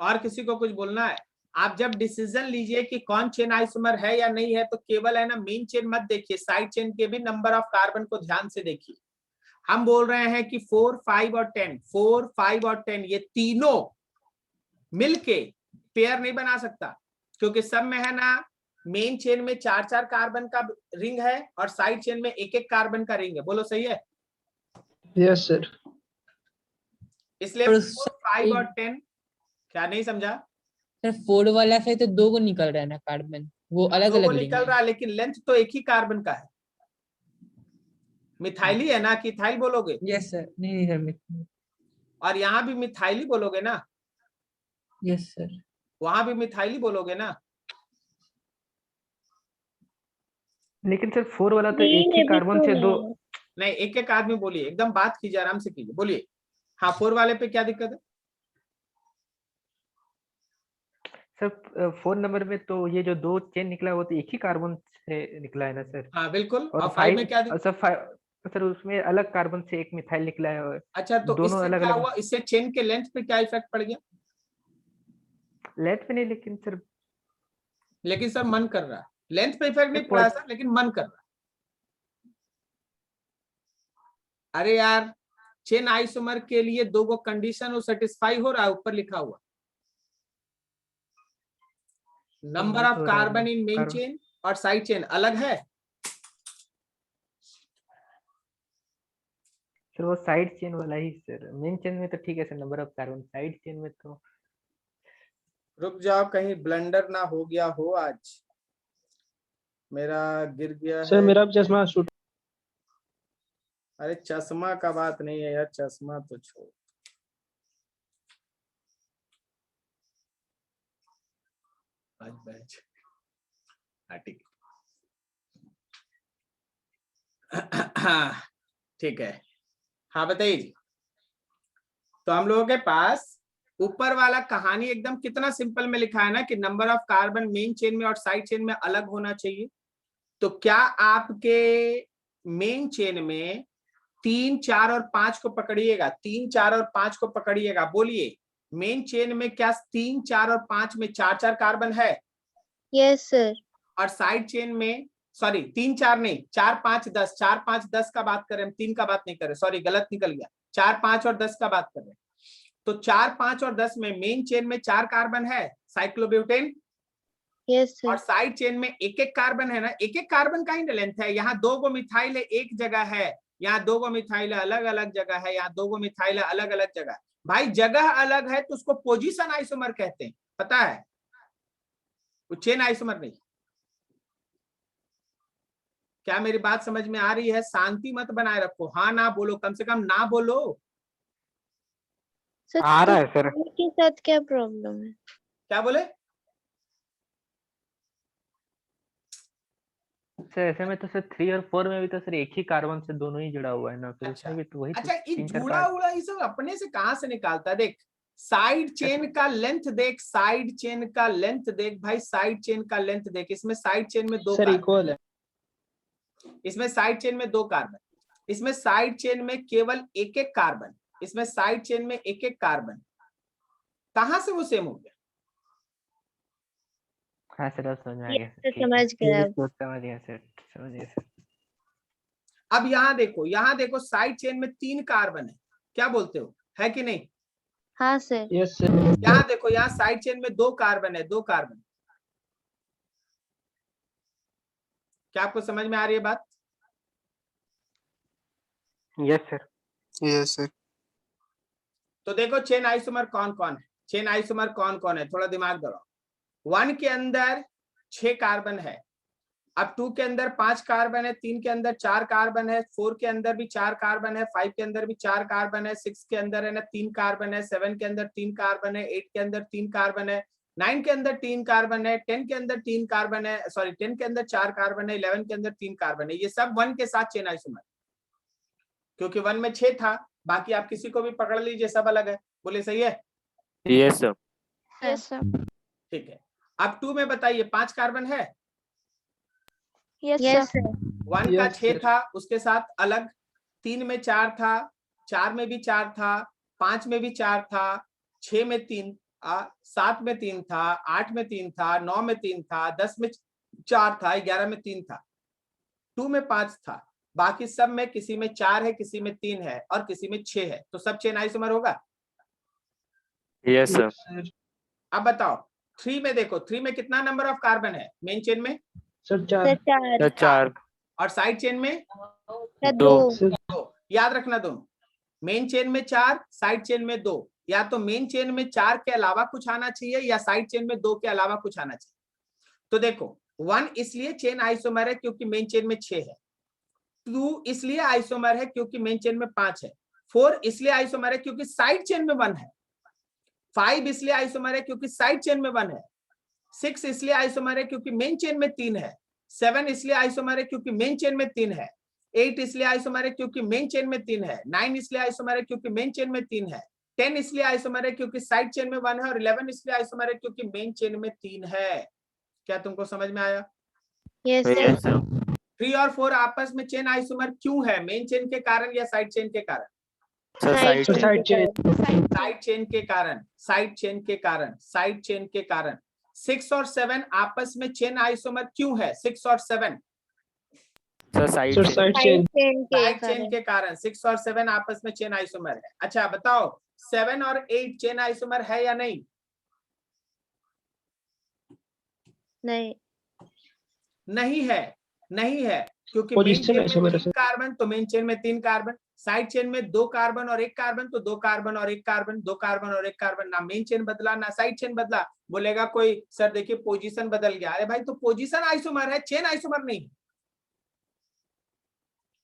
और किसी को कुछ बोलना है? आप जब डिसीजन लीजिए कि कौन चेन आइसोमर है या नहीं है, तो केवल है ना मेन चेन मत देखिए, साइड चेन के भी नंबर ऑफ कार्बन को ध्यान से देखिए। हम बोल रहे हैं कि 4, 5 और 10, 4, 5 और 10 ये तीनों मिलके पेयर नहीं बना सकता, क्योंकि सब में है ना मेन चेन में 4-4 कार्बन का रिंग है और साइड चेन में 1-1 कार्बन का रिंग है। बोलो सही है? Yes sir. इसलिए और 4, 5 और 10 क्या नहीं समझा? सर 4 वाला से तो 2 को निकल रहा है ना कार्बन, वो अलग 2 को अलग रिंग निकल है। रहा है, लेकिन लेंथ तो एक ही कार्बन का है। मिथाइली है ना, कि इथाइल बोलोगे? यस सर, नहीं सर। और यहाँ भी मिथाइली बोलोगे ना? Yes sir. वहां भी मिथाइली बोलोगे ना? लेकिन सर 4 वाला तो नहीं एक ही अभी कार्बन तो से दो। नहीं। नहीं, एक एक आदमी बोलिए, एकदम बात कीजिए, आराम से कीजिए, बोलिए। हाँ, 4 वाले पे क्या दिक्कत है? सर 4 नंबर में तो ये जो 2 चेन निकला वो तो एक ही कार्बन से निकला है ना सर। हाँ बिल्कुल। और और 5 में 5, क्या दिक्कत? सर 5, सर उसमें अलग कार्बन से एक मिथाइल निकला है और अच्छा, तो दोनों इससे अलग क्या अलग हुआ, इससे चेन के लेंथ पे क्या इफेक्ट पड़ गया? लेट पे नहीं, लेकिन सर लेकिन सर मन कर रहा है, लेंथ पे इफेक्ट नहीं पड़ा सर, लेकिन मन कर रहा है। अरे यार, चेन आइसोमर के लिए 2 गो कंडीशन वो सेटिस्फाई हो रहा है, ऊपर लिखा हुआ नंबर मीट ऑफ हो रहा है ना carbon in main carbon. Chain और साइड चेन अलग है। सर वो साइड चेन वाला ही सर, मेन चेन में तो ठीक है sir number of carbon, side chain में तो। रुक जाओ, कहीं ब्लंडर ना हो गया हो आज, मेरा गिर गया सर है। मेरा भी चश्मा शूट। अरे चश्मा का बात नहीं है यार, चश्मा तो छोड़। आज बैच ठीक हाँ ठीक है। हाँ बताइए जी। तो हम लोगों के पास ऊपर वाला कहानी एकदम कितना सिंपल में लिखा है ना कि number of carbon main chain में और साइड चेन में अलग होना चाहिए। तो क्या आपके मेन चेन में 3, 4 और 5 को पकड़िएगा, 3, 4 और 5 को पकड़िएगा, बोलिए मेन चेन में क्या 3, 4 और 5 में 4 कार्बन है? Yes sir. और साइड चेन में, सॉरी 3, 4 नहीं, 4, 5, 10, 4, 5, 10 का बात करें हम, 3 का बात नहीं कर रहे, सॉरी गलत निकल गया, 4, 5 और 10 का बात कर रहे हैं। तो 4, 5 और 10 में मेन चेन में 4 कार्बन है साइक्लोब्यूटेन, यस और सर। साइड चेन में एक एक कार्बन है ना, एक एक कार्बन का ही लेंथ है। यहाँ 2 गो मिथाइल है एक जगह है, यहाँ 2 गो मिथाइल अलग अलग जगह है, यहाँ 2 गो मिथाइल अलग अलग जगह है। भाई जगह अलग है तो उसको पोजीशन आइसोमर कहते हैं, पता है, वो चेन आइसोमर नहीं। क्या मेरी बात समझ में आ रही है? शांति मत बनाए रखो, हाँ ना बोलो, कम से कम ना बोलो। सर आ रहा है सर। के साथ क्या प्रॉब्लम है? क्या बोले? सर ऐसे में तो सर 3 और 4 में भी तो सर एक ही कार्बन से दोनों ही जुड़ा हुआ है ना, फिर अच्छा उसमें भी तो वही अच्छा, ये 3, 4 जुड़ा उड़ा ये सब अपने से कहां से निकालता है? देख साइड चेन का लेंथ देख, साइड चेन का लेंथ देख भाई, साइड चेन का लेंथ देख। इसमें साइड चेन में 2 सर कार्बन, इक्वल है। इसमें साइड चेन में 2 कार्बन, इसमें साइड चेन में केवल एक एक कार्बन, इसमें साइड चेन में एक एक कार्बन, कहां से वो सेम हो गया? हाँ सर अब समझ में आ गया सर, सर ठीक है। समझ गया अब। समझ गया सर, समझ गया सर। अब यहाँ देखो साइड चेन में 3 कार्बन है, क्या बोलते हो, है कि नहीं? हाँ सर। Yes sir. यहाँ देखो, यहाँ साइड चेन में 2 कार्बन है, 2 कार्बन। क्या आपको समझ में आ रही है बात? Yes sir. Yes sir. तो देखो चेन आइसोमर कौन कौन है, चेन आइसोमर कौन कौन है, थोड़ा दिमाग दौड़ाओ। 1 के अंदर 6 कार्बन है, अब 2 के अंदर 5 कार्बन है, 3 के अंदर 4 कार्बन है, 4 के अंदर भी 4 कार्बन है, 5 के अंदर भी 4 कार्बन है, 6 के अंदर है ना 3 कार्बन है, 7 के अंदर 3 कार्बन है, 8 के अंदर 3 कार्बन है, 9 के अंदर 3 कार्बन है, 10 के अंदर 3 कार्बन है, सॉरी 10 के अंदर 4 कार्बन है, 11 के अंदर 3 कार्बन है। ये सब 1 के साथ चेन आइसोमर, क्योंकि 1 में 6 था, बाकी आप किसी को भी पकड़ लीजिए सब अलग है। बोले सही है? Yes sir. Yes sir. ठीक है। अब 2 में बताइए 5 कार्बन है? Yes sir. 1 का Yes, 6 sir. था, उसके साथ अलग, 3 में 4 था, 4 में भी 4 था, 5 में भी 4 था, 6 में 3, 7 में 3 था, 8 में 3 था, 9 में 3 था, 10 में 4 था, 11 में 3 था, 2 में 5 था, बाकी सब में किसी में 4 है, किसी में 3 है और किसी में 6 है, तो सब चेन आइसोमर होगा। Yes sir. Yes, sir. अब बताओ 3 में देखो, 3 में कितना नंबर ऑफ कार्बन है मेन चेन में? Sir sir 4। 4। 4। और साइड चेन में सर 2। 2। सर 2। याद रखना दोनों, मेन चेन में 4, साइड चेन में 2, या तो मेन चेन में 4 के अलावा कुछ आना चाहिए या साइड चेन में 2 के अलावा कुछ आना चाहिए। तो देखो 1 इसलिए चेन आइसोमर है क्योंकि मेन चेन में 6 है, 2 इसलिए आइसोमर है क्योंकि मेन चेन में 5 है, 4 इसलिए आइसोमर है क्योंकि साइड चेन में 1 है, 5 इसलिए आइसोमर है क्योंकि साइड चेन में 1 है, 6 इसलिए आइसोमर है क्योंकि मेन चेन में 3 है, 7 इसलिए आइसोमर है क्योंकि मेन चेन में 3 है, 8 इसलिए आइसोमर है क्योंकि मेन चेन में 3 है, 9 इसलिए आइसोमर है क्योंकि मेन चेन में 3 है, 10 इसलिए आइसोमर है क्योंकि साइड चेन में 1 है, और 11 इसलिए आइसोमर है क्योंकि मेन चेन में 3 है। क्या तुमको समझ में आया? Yes yes sir. सर। 3 और 4 आपस में चेन आइसोमर क्यों है? मेन चेन के कारण या साइड चेन के कारण? Sir side side side chain. Side chain के कारण, साइड चेन के कारण, साइड चेन के कारण। 6 और 7 आपस में चेन आइसोमर क्यों है? 6 और 7 sir side Sir chain. side side chain. Chain के साइड चेन कारण। के कारण 6 और 7 आपस में चेन आइसोमर है। अच्छा बताओ 7 और 8 चेन आइसोमर है या नहीं? नहीं। नहीं है, नहीं है, क्योंकि मेन Position चेन में isomer है 3 sir. कार्बन तो मेन चेन में 3 कार्बन, साइड चेन में 2 कार्बन और 1 कार्बन तो 2 कार्बन और 1 कार्बन, 2 कार्बन और 1 कार्बन। ना मेन चेन बदला ना साइड चेन बदला। बोलेगा कोई सर देखिए पोजीशन बदल गया, अरे भाई तो पोजीशन आइसोमर है, चेन आइसोमर नहीं है।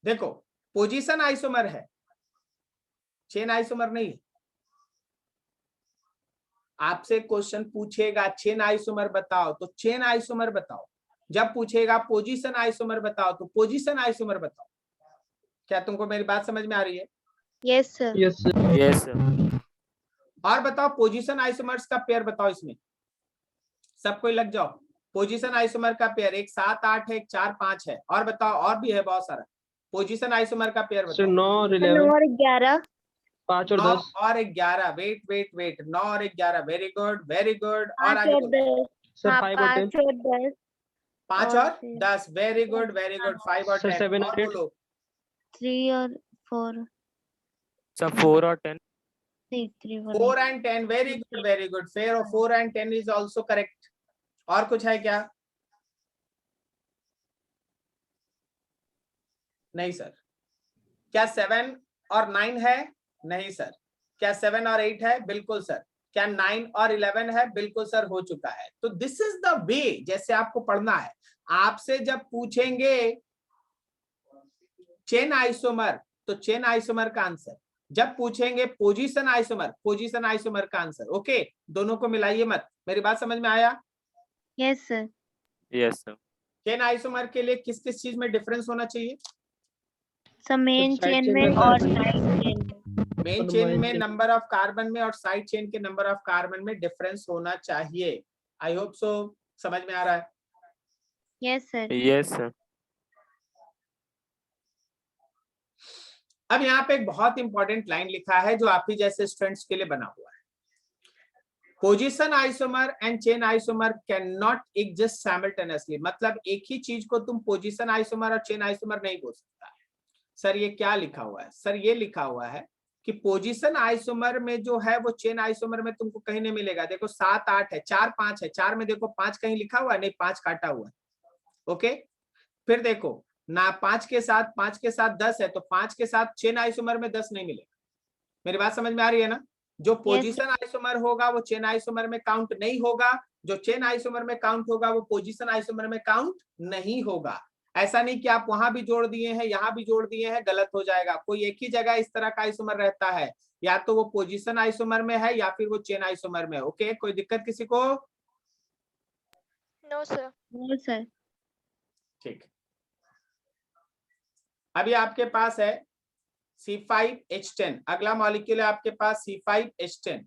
देखो पोजीशन आइसोमर है, चेन आइसोमर नहीं है। आपसे क्वेश्चन पूछेगा चेन आइसोमर बताओ तो चेन आइसोमर बताओ, जब पूछेगा पोजीशन आइसोमर बताओ तो पोजीशन आइसोमर बताओ। क्या तुमको मेरी बात समझ में आ रही है? Yes sir. Yes sir. Yes sir. और बताओ पोजीशन आइसोमर्स का पेयर बताओ, इसमें सब कोई लग जाओ। पोजीशन आइसोमर का पेयर एक 7 8 है, एक 4 5 है। और बताओ, और भी है बहुत सारा। पोजीशन आइसोमर का पेयर सर बताओ। 9 और 9 11, और 11, 5 और 9 10, और 11। वेट वेट वेट, 9 और 11। Very good very good. और 5 आगे और बोलो। 10, सर हाँ 5 और 10, 5 और 10 5 और और फिर 10। Very good very good. 5 और सर 10। 7 और और 8, बोलो। 3 और 4, Sir, 4 or 10. 3 4 and 10। Very good very good. 4 and 10 is also correct. और कुछ है क्या? नहीं सर। क्या 7 और 9 है? नहीं सर। क्या 7 और 8 है? बिल्कुल सर। क्या 9 और 11 है? बिल्कुल सर, हो चुका है। तो दिस इज द वे जैसे आपको पढ़ना है। आपसे जब पूछेंगे चेन आइसोमर, तो चेन आइसोमर का आंसर। जब पूछेंगे पोजीशन आइसोमर, पोजीशन आइसोमर का आंसर। ओके, दोनों को मिलाइए मत। मेरी बात समझ में आया? Yes sir. Yes, sir. Chain isomer के लिए किस किस चीज में डिफरेंस होना चाहिए? सब मेन साइड चेन चेन में में और कार्बन, साइड चेन में। मेन और चेन main में chain। नंबर ऑफ कार्बन में और साइड चेन के नंबर ऑफ कार्बन में डिफरेंस होना चाहिए। आई होप सो समझ में आ रहा है। Yes sir. Yes, sir. अब यहाँ पे एक बहुत इंपॉर्टेंट लाइन लिखा है जो आप ही जैसे स्टूडेंट्स के लिए बना हुआ है। Position isomer and chain isomer can not exist simultaneously. मतलब एक ही चीज को तुम पोजीशन आइसोमर और चेन आइसोमर नहीं बोल सकता है। सर ये क्या लिखा हुआ है? सर ये लिखा हुआ है कि पोजीशन आइसोमर में जो है वो चेन आइसोमर में तुमको कहीं नहीं मिलेगा। देखो 7 8 है, 4 5 है। 4 में देखो 5 कहीं लिखा हुआ है? नहीं, 5 काटा हुआ है। ओके, फिर देखो ना 5 के साथ 10 है, तो 5 के साथ चेन आइसोमर में 10 नहीं मिलेगा। मेरी बात समझ में आ रही है ना? जो पोजीशन आइसोमर होगा वो चेन आइसोमर में काउंट नहीं होगा। जो चेन आइसोमर में काउंट होगा वो पोजीशन आइसोमर में काउंट नहीं होगा। ऐसा नहीं कि आप वहां भी जोड़ दिए हैं, यहां भी जोड़ दिए हैं, गलत हो जाएगा। कोई एक ही जगह इस तरह का आइसोमर रहता है, या तो वो पोजीशन आइसोमर में है या फिर वो चेन आइसोमर में। ओके, कोई दिक्कत किसी को? No sir. No sir. ठीक। अभी आपके पास है C5H10। अगला मॉलिक्यूल है आपके पास C5H10।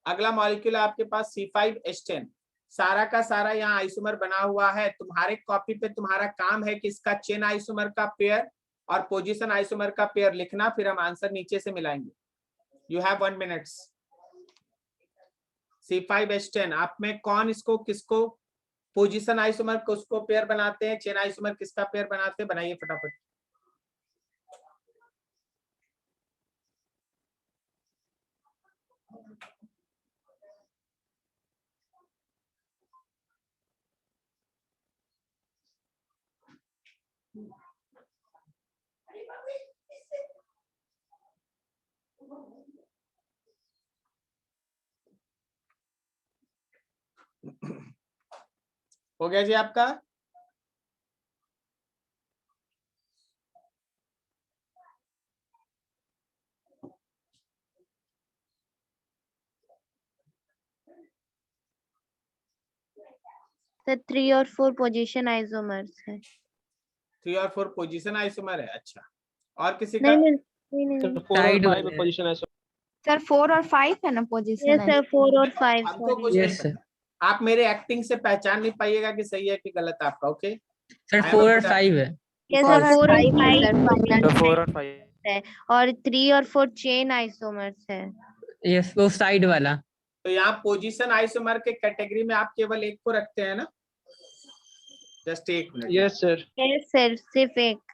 अगला मॉलिक्यूल है आपके पास C5H10। सारा का सारा यहाँ आइसोमर बना हुआ है। तुम्हारे कॉपी पे तुम्हारा काम है कि इसका चेन आइसोमर का पेयर और पोजीशन आइसोमर का पेयर लिखना, फिर हम आंसर नीचे से मिलाएंगे। You have 1 minute. C5H10 आप में कौन इसको किसको पोजीशन आइसोमर को उसको पेयर बनाते हैं, चेन आइसोमर किसका पेयर बनाते हैं? बनाइए फटाफट। हो गया जी आपका? सर 3 और 4 पोजीशन आइसोमर्स है। 3 और 4 पोजीशन आइसोमर है। अच्छा, और किसी का? नहीं नहीं नहीं सर नहीं। 4 और Side 5 वाले में हैं। Position isomer. सर 4 और 5 है ना पोजीशन यस सर 4 और 5 हमको कुछ सॉरी। नहीं Yes, sir. पता। आप मेरे एक्टिंग से पहचान नहीं पाइएगा कि सही है कि गलत है आपका। ओके, सर I 4 am और a- 5 है। यस Four सर और 4 और five है 5 सर, The 4 or 5. है और 3 और 4 चेन आइसोमर्स है। यस, वो साइड वाला। तो यहाँ पोजीशन आइसोमर के कैटेगरी में आप केवल एक को रखते हैं ना? जस्ट एक minute. Yes sir. Yes sir, सिर्फ एक।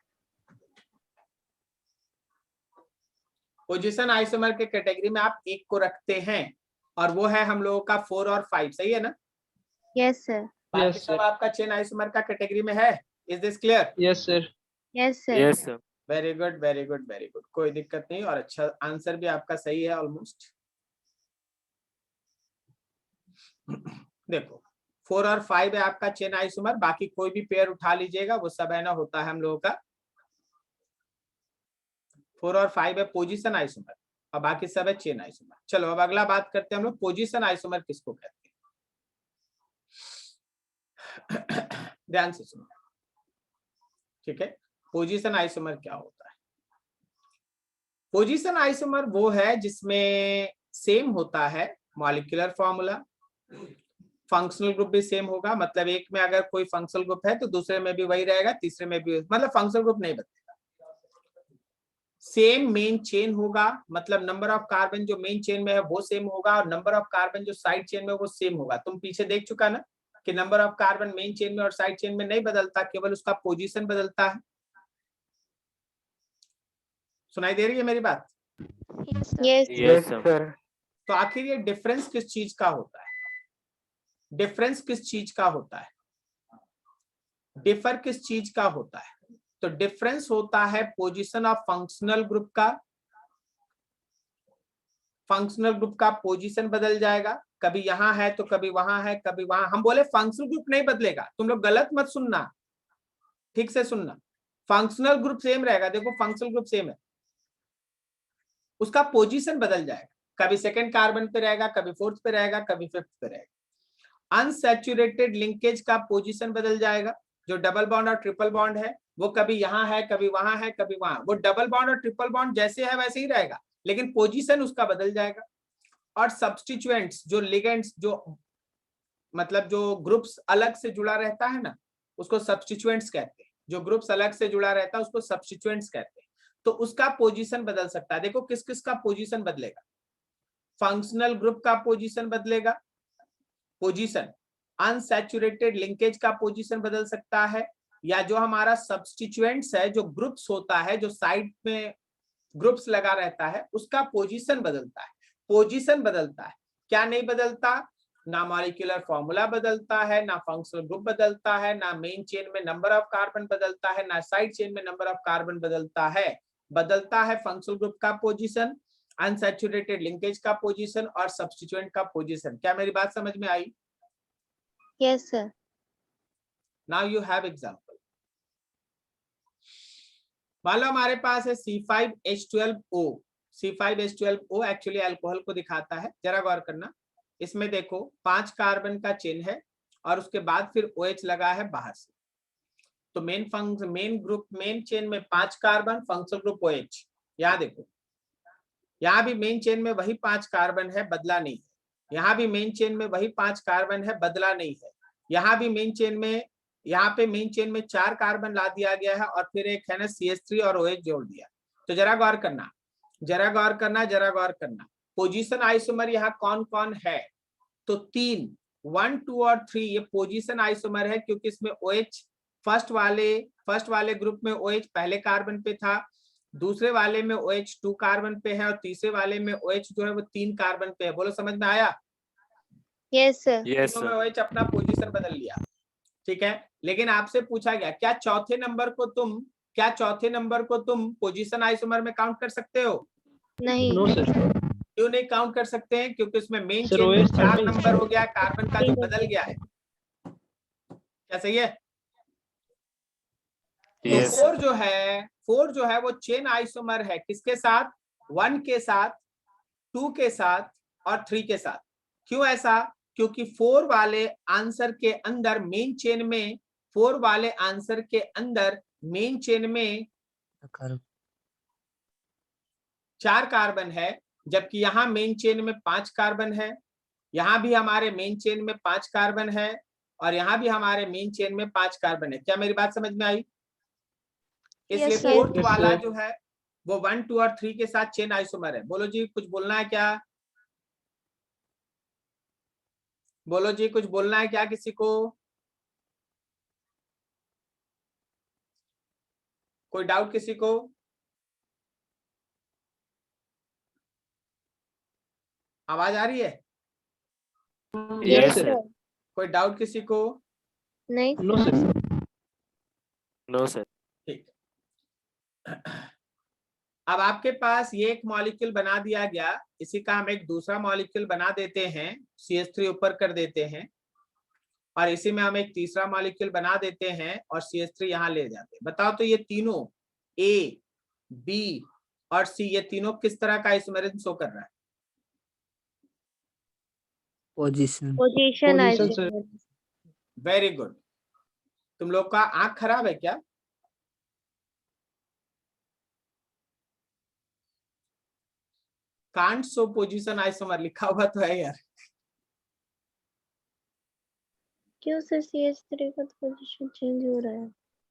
पोजीशन आइसोमर के कैटेगरी में आप एक को रखते हैं, और वो है हम लोगों का 4 और 5। सही है ना? Yes sir. बाकी Yes, सब sir. आपका चेन आइसोमर का कैटेगरी में है। Is this clear? Yes sir. Yes sir. Yes, sir. Very good very good very good. कोई दिक्कत नहीं, और अच्छा आंसर भी आपका सही है ऑलमोस्ट। देखो 4 और 5 है आपका चेन आइसोमर। बाकी कोई भी पेयर उठा लीजिएगा, वो सब है ना होता है हम लोगों का। 4 और 5 है पोजीशन आइसोमर, और बाकी सब है चेन आइसोमर। चलो अब अगला बात करते हैं हम लोग, पोजीशन आइसोमर किसको कहते हैं? ध्यान से सुनो, ठीक है? पोजीशन आइसोमर क्या होता है? पोजीशन आइसोमर वो है जिसमें सेम होता है मॉलिक्यूलर फॉर्मूला, फंक्शनल ग्रुप भी सेम होगा, मतलब एक में अगर कोई फंक्शनल ग्रुप है तो दूसरे में भी वही रहेगा, तीसरे में भी, मतलब फंक्शनल ग्रुप नहीं बदलेगा। सेम मेन चेन होगा, मतलब नंबर ऑफ कार्बन जो मेन चेन में है वो सेम होगा और नंबर ऑफ कार्बन जो साइड चेन में वो सेम होगा। तुम पीछे देख चुका ना कि number of carbon main chain में और साइड चेन में नहीं बदलता, केवल उसका पोजीशन बदलता है। सुनाई दे रही है मेरी बात? Yes. Yes, sir. सर। तो आखिर ये डिफरेंस किस चीज का होता है? डिफरेंस किस चीज का होता है? डिफर किस चीज का होता है? तो डिफरेंस होता है पोजीशन ऑफ फंक्शनल ग्रुप का। फंक्शनल ग्रुप का पोजीशन बदल जाएगा, कभी यहां है तो कभी वहां है, कभी वहां। हम बोले फंक्शनल ग्रुप नहीं बदलेगा, तुम लोग गलत मत सुनना, ठीक से सुनना। फंक्शनल ग्रुप सेम रहेगा, देखो फंक्शनल ग्रुप सेम है, उसका पोजीशन बदल जाएगा, कभी सेकंड कार्बन पे रहेगा, कभी फोर्थ पे रहेगा, कभी फिफ्थ पे रहेगा। अनसैचुरेटेड लिंकेज का पोजीशन बदल जाएगा, जो डबल बॉन्ड और ट्रिपल बॉन्ड है वो कभी यहाँ है, कभी वहां है, कभी वहां। वो डबल बॉन्ड और ट्रिपल बॉन्ड जैसे है वैसे ही रहेगा, लेकिन पोजीशन उसका बदल जाएगा। और सब्स्टिट्यूएंट्स जो लिगेंड्स, जो मतलब जो ग्रुप्स अलग से जुड़ा रहता है ना, उसको सब्स्टिट्यूएंट्स कहते हैं। जो ग्रुप्स अलग से जुड़ा रहता है उसको सब्स्टिट्यूएंट्स कहते हैं। तो उसका पोजीशन बदल सकता है। देखो किस किस का पोजीशन बदलेगा? फंक्शनल ग्रुप का पोजीशन बदलेगा, पोजीशन। अनसैचुरेटेड लिंकेज का पोजीशन बदल सकता है, या जो हमारा सब्स्टिट्यूएंट्स है, जो ग्रुप्स होता है, जो साइड में ग्रुप्स लगा रहता है, उसका पोजीशन बदलता है। पोजीशन बदलता है, क्या नहीं बदलता? ना मॉलिक्यूलर फॉर्मूला बदलता है, ना फंक्शनल ग्रुप बदलता है, ना मेन चेन में नंबर ऑफ कार्बन बदलता है, ना साइड चेन में नंबर ऑफ कार्बन बदलता है। बदलता है फंक्शनल ग्रुप का पोजीशन, अनसैचुरेटेड लिंकेज का पोजीशन और सब्स्टिट्यूएंट का पोजीशन। क्या मेरी बात समझ में आई? Yes, sir. Now you have example. मान लो हमारे पास है C5H12O। C5H12O एक्चुअली अल्कोहल को दिखाता है, जरा गौर करना। इसमें देखो 5 कार्बन का चेन है और उसके बाद फिर OH लगा है बाहर से। तो मेन ग्रुप, मेन चेन में 5 कार्बन, फंक्शनल ग्रुप OH। यहाँ देखो, यहाँ भी मेन चेन में वही 5 कार्बन है, बदला नहीं है। यहाँ भी मेन चेन में वही 5 कार्बन है, बदला नहीं है। यहाँ भी मेन चेन में, यहाँ पे मेन चेन में 4 कार्बन ला दिया गया है और फिर एक है ना CH3 और OH जोड़ दिया। तो जरा गौर करना, जरा गौर करना, जरा गौर करना। पोजीशन आइसोमर यहाँ कौन कौन है? तो 3, 1, 2 और 3 ये पोजीशन आइसोमर है, क्योंकि इसमें OH फर्स्ट वाले ग्रुप में OH पहले कार्बन पे था, दूसरे वाले में OH 2 कार्बन पे है और तीसरे वाले में OH जो है वो 3 कार्बन पे है। बोलो समझ में आया? Yes, sir. Yes, तीनों sir. में OH अपना पोजीशन बदल लिया, ठीक है। लेकिन आपसे पूछा गया क्या चौथे नंबर को तुम पोजीशन आइसोमर में काउंट कर सकते हो? नहीं। No sir. क्यों नहीं काउंट कर सकते हैं? क्योंकि उसमें मेन Sir, चेन में OH 4 13 नंबर हो गया, कार्बन का जो बदल गया है। क्या सही है? तो Yes. 4 जो है वो चेन आइसोमर है, किसके साथ? 1 के साथ, 2 के साथ और 3 के साथ। क्यों ऐसा? क्योंकि 4 वाले आंसर के अंदर मेन चेन में, 4 वाले आंसर के अंदर मेन चेन में 4 कार्बन है, जबकि यहाँ मेन चेन में 5 कार्बन है। यहाँ भी हमारे मेन चेन में 5 कार्बन है और यहाँ भी हमारे मेन चेन में 5 कार्बन है। क्या मेरी बात समझ में आई? इसलिए sir. फोर्थ Yes, वाला sir. जो है वो 1, 2 और 3 के साथ चेन आइसोमर है। बोलो जी कुछ बोलना है क्या? बोलो जी कुछ बोलना है क्या किसी को? कोई डाउट किसी को? आवाज आ रही है? Yes, sir. sir. कोई डाउट किसी को? नहीं। No sir. No, sir. ठीक। अब आपके पास ये एक मॉलिक्यूल बना दिया गया, इसी का हम एक दूसरा मॉलिक्यूल बना देते हैं, CH3 ऊपर कर देते हैं और इसी में हम एक तीसरा मॉलिक्यूल बना देते हैं और CH3 यहाँ ले जाते हैं। बताओ तो ये तीनों A, B और C ये तीनों किस तरह का आइसोमेरिज्म शो कर रहा है? Position. Position Position, sir. isomer. Very good. तुम लोग का आंख खराब है क्या? कांट शो पोजीशन आइसोमर लिखा हुआ तो है यार। क्यों सर CH3 का पोजीशन चेंज हो रहा है?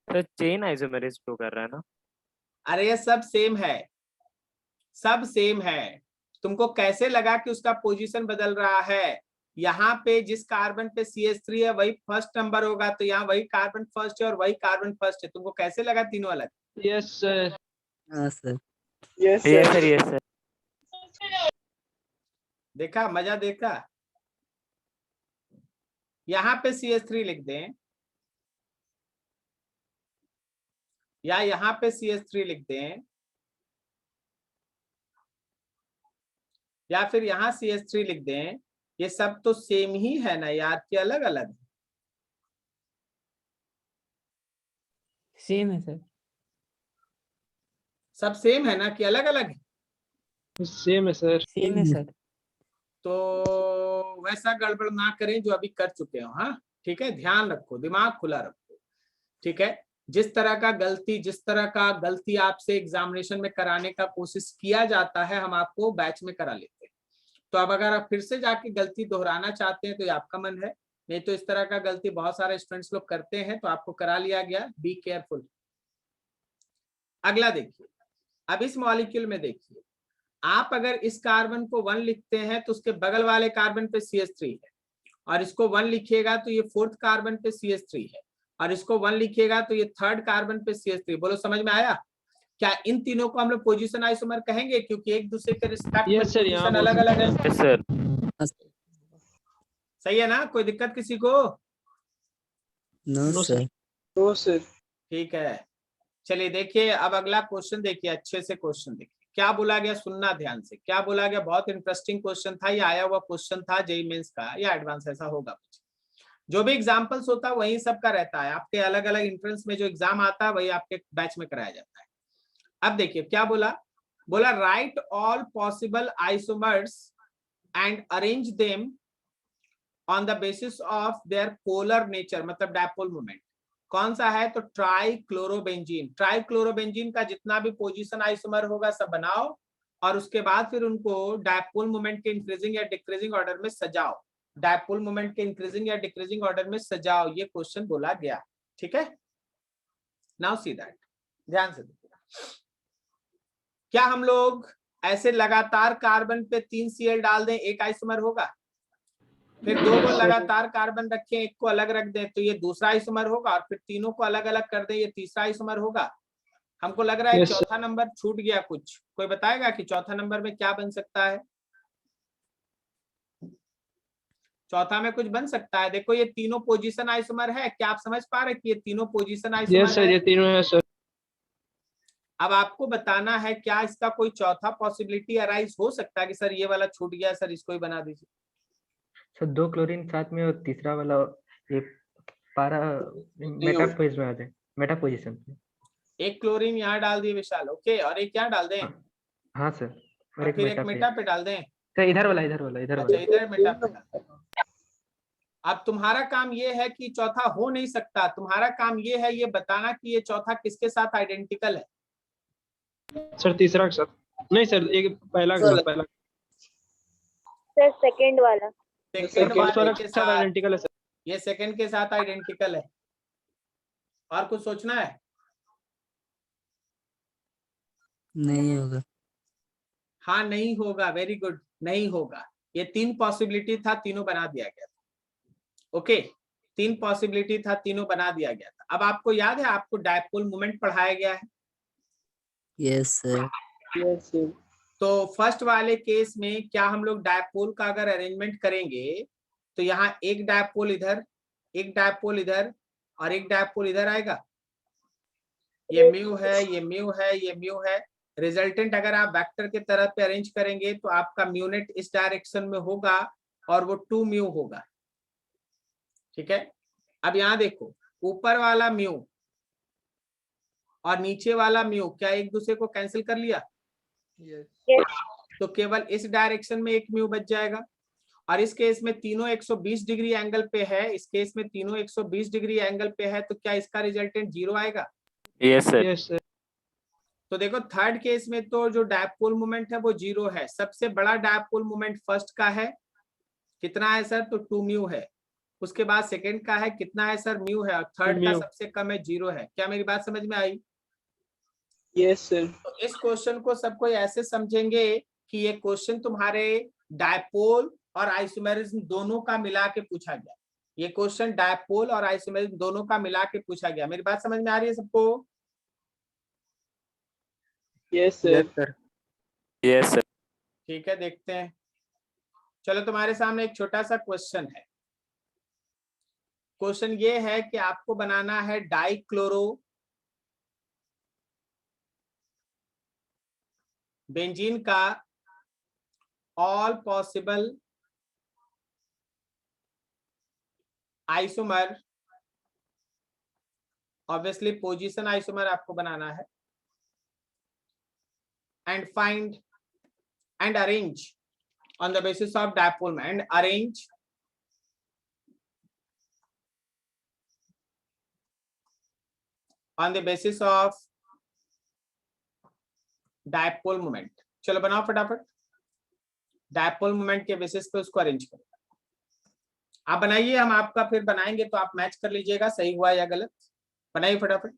सर चेन आइसोमेरिक शो कर रहा है ना। अरे ये सब सेम है, सब सेम है। तुमको कैसे लगा कि उसका पोजीशन बदल रहा है? यहाँ पे जिस कार्बन पे CH3 है वही फर्स्ट नंबर होगा, तो यहाँ वही कार्बन फर्स्ट है और वही कार्बन फर्स्ट है। तुमको कैसे लगा तीनों अलग? Yes, sir. हाँ sir. Yes, yes sir. Sir yes sir. देखा, मजा देखा। यहाँ पे CH3 लिख दें या यहाँ पे CH3 लिख दें या फिर यहाँ CH3 लिख दें, ये सब तो सेम ही है ना यार, कि अलग अलग? सेम है सर। सब सेम है ना कि अलग अलग है? Same है sir. सेम है सर। तो वैसा गड़बड़ ना करें जो अभी कर चुके हो। हाँ ठीक है, ध्यान रखो, दिमाग खुला रखो। ठीक है, जिस तरह का गलती आपसे एग्जामिनेशन में कराने का कोशिश किया जाता है, हम आपको बैच में करा लेते हैं। तो अब अगर आप फिर से जाके गलती दोहराना चाहते हैं तो ये आपका मन है, नहीं तो इस तरह का गलती बहुत सारे स्टूडेंट्स लोग करते हैं, तो आपको करा लिया गया। Be careful. अगला देखिए, अब इस मॉलिक्यूल में देखिए, आप अगर इस कार्बन को 1 लिखते हैं तो उसके बगल वाले कार्बन पे CH3 है, और इसको 1 लिखिएगा तो ये 4th कार्बन पे CH3 है, और इसको 1 लिखिएगा तो ये 3rd कार्बन पे CH3। बोलो समझ में आया? क्या इन तीनों को हम लोग पोजीशन आइसोमर कहेंगे क्योंकि एक दूसरे के रिस्पेक्ट में Yes, sir. यहाँ पोजीशन अलग अलग है? Yes sir. सही है ना? कोई दिक्कत किसी को? No No, sir. sir. No, sir. ठीक है, चलिए देखिए अब अगला क्वेश्चन देखिए, अच्छे से क्वेश्चन देखिए क्या बोला गया, सुनना ध्यान से। क्या बोला गया? बहुत इंटरेस्टिंग क्वेश्चन था, ये आया हुआ क्वेश्चन था जेईई मेंस का या एडवांस, ऐसा होगा कुछ। जो भी एग्जाम्पल्स होता है वही सबका रहता है, आपके अलग अलग एंट्रेंस में जो एग्जाम आता है वही आपके बैच में कराया जाता है। अब देखिए क्या बोला, बोला right all possible isomers and arrange them on the basis of their polar nature, मतलब डायपोल मोमेंट। कौन सा है? तो ट्राइक्लोरोबेंजीन। ट्राइक्लोरोबेंजीन का जितना भी पोजीशन आइसोमर होगा सब बनाओ, और उसके बाद फिर उनको डायपोल मोमेंट के इंक्रीजिंग या डिक्रीजिंग ऑर्डर में सजाओ। डायपोल मोमेंट के इंक्रीजिंग या डिक्रीजिंग ऑर्डर में सजाओ, ये क्वेश्चन बोला गया। ठीक है, नाउ सी दैट, ध्यान से देखिए। क्या हम लोग ऐसे लगातार कार्बन पे 3 Cl डाल दें, एक आइसोमर होगा? फिर 2 को लगातार कार्बन रखें, एक को अलग रख दें, तो ये दूसरा आइसोमर होगा, और फिर तीनों को अलग अलग कर दें, ये तीसरा आइसोमर होगा। हमको लग रहा है Yes, sir. चौथा नंबर छूट गया कुछ। कोई बताएगा कि चौथा नंबर में क्या बन सकता है? चौथा में कुछ बन सकता है। देखो ये तीनों पोजीशन आइसोमर है, क्या आप समझ पा रहे हैं कि ये तीनों पोजीशन Yes, आइसोमर sir. है? ये तीनों है sir. अब आपको बताना है क्या इसका कोई चौथा पॉसिबिलिटी अराइज हो सकता है कि सर ये वाला छूट गया, सर इसको ही बना दीजिए। सर 2 क्लोरीन साथ में और तीसरा वाला ये पारा मेटा फेज में आ जाए, मेटा पोजीशन पे। एक क्लोरीन यहाँ डाल दिए विशाल, ओके, और एक यहाँ डाल दें, हाँ सर, और और एक फिर एक मेटा मेटा पे। पे डाल दें। सर इधर वाला इधर अच्छा, वाला। इधर मेटा पे डाल दें। अब तुम्हारा काम ये है कि चौथा हो नहीं सकता, तुम्हारा काम ये है ये बताना कि ये चौथा किसके साथ आइडेंटिकल है। Sir तीसरा के साथ नहीं sir, एक पहला के साथ, पहला सर सेकंड वाला। सेकंड first वाले वाला के के साथ साथ, आइडेंटिकल है sir. ये सेकंड के साथ आइडेंटिकल है। और कुछ सोचना है? नहीं होगा। हाँ नहीं होगा, वेरी गुड, नहीं होगा। ये 3 पॉसिबिलिटी था, तीनों बना दिया गया था। ओके, 3 पॉसिबिलिटी था, तीनों बना दिया गया था। अब आपको याद है आपको डायपोल मोमेंट पढ़ाया गया है? Yes sir. Yes, sir. तो फर्स्ट वाले केस में क्या हम लोग डायपोल का अगर अरेंजमेंट करेंगे तो यहाँ एक डायपोल इधर, एक डायपोल इधर, और एक डायपोल इधर आएगा। ये म्यू है, ये म्यू है, ये म्यू है। रिजल्टेंट अगर आप वेक्टर के तरह पे अरेंज करेंगे तो आपका म्यूनेट इस डायरेक्शन में होगा और वो 2 म्यू होगा। ठीक है, अब यहाँ देखो, ऊपर वाला म्यू और नीचे वाला म्यू क्या एक दूसरे को कैंसिल कर लिया? तो केवल इस डायरेक्शन में एक म्यू बच जाएगा। और इस केस में तीनों 120 डिग्री एंगल पे है, इस केस में तीनों 120 डिग्री एंगल पे है, तो क्या इसका रिजल्टेंट 0 आएगा? Yes sir. Yes, sir. तो देखो थर्ड केस में तो जो डायपोल मोमेंट है वो 0 है। सबसे बड़ा डायपोल मोमेंट फर्स्ट का है, कितना है सर? तो 2 म्यू है। उसके बाद सेकंड का है कितना है सर, म्यू है, और थर्ड का म्यू। सबसे कम है 0 है। क्या मेरी बात समझ में आई? Yes sir. तो इस क्वेश्चन को सब कोई ऐसे समझेंगे कि ये क्वेश्चन तुम्हारे डायपोल और आइसोमेरिज्म दोनों का मिला के पूछा गया। ये क्वेश्चन डायपोल और आइसोमेरिज्म दोनों का मिला के पूछा गया। मेरी बात समझ में आ रही है सबको? Yes sir. Yes sir. ठीक है, देखते हैं। चलो तुम्हारे सामने एक छोटा सा क्वेश्चन है। क्वेश्चन ये है कि आपको बनाना है डाइक्लोरो बेंजीन का all possible isomer, obviously position isomer आपको बनाना है, and find and arrange on the basis of dipole and arrange on the basis of dipole moment। चलो बनाओ फटाफट, डायपोल मोमेंट के बेसिस पे उसको अरेंज करो। आप बनाइए, हम आपका फिर बनाएंगे तो आप मैच कर लीजिएगा सही हुआ या गलत। बनाइए फटाफट।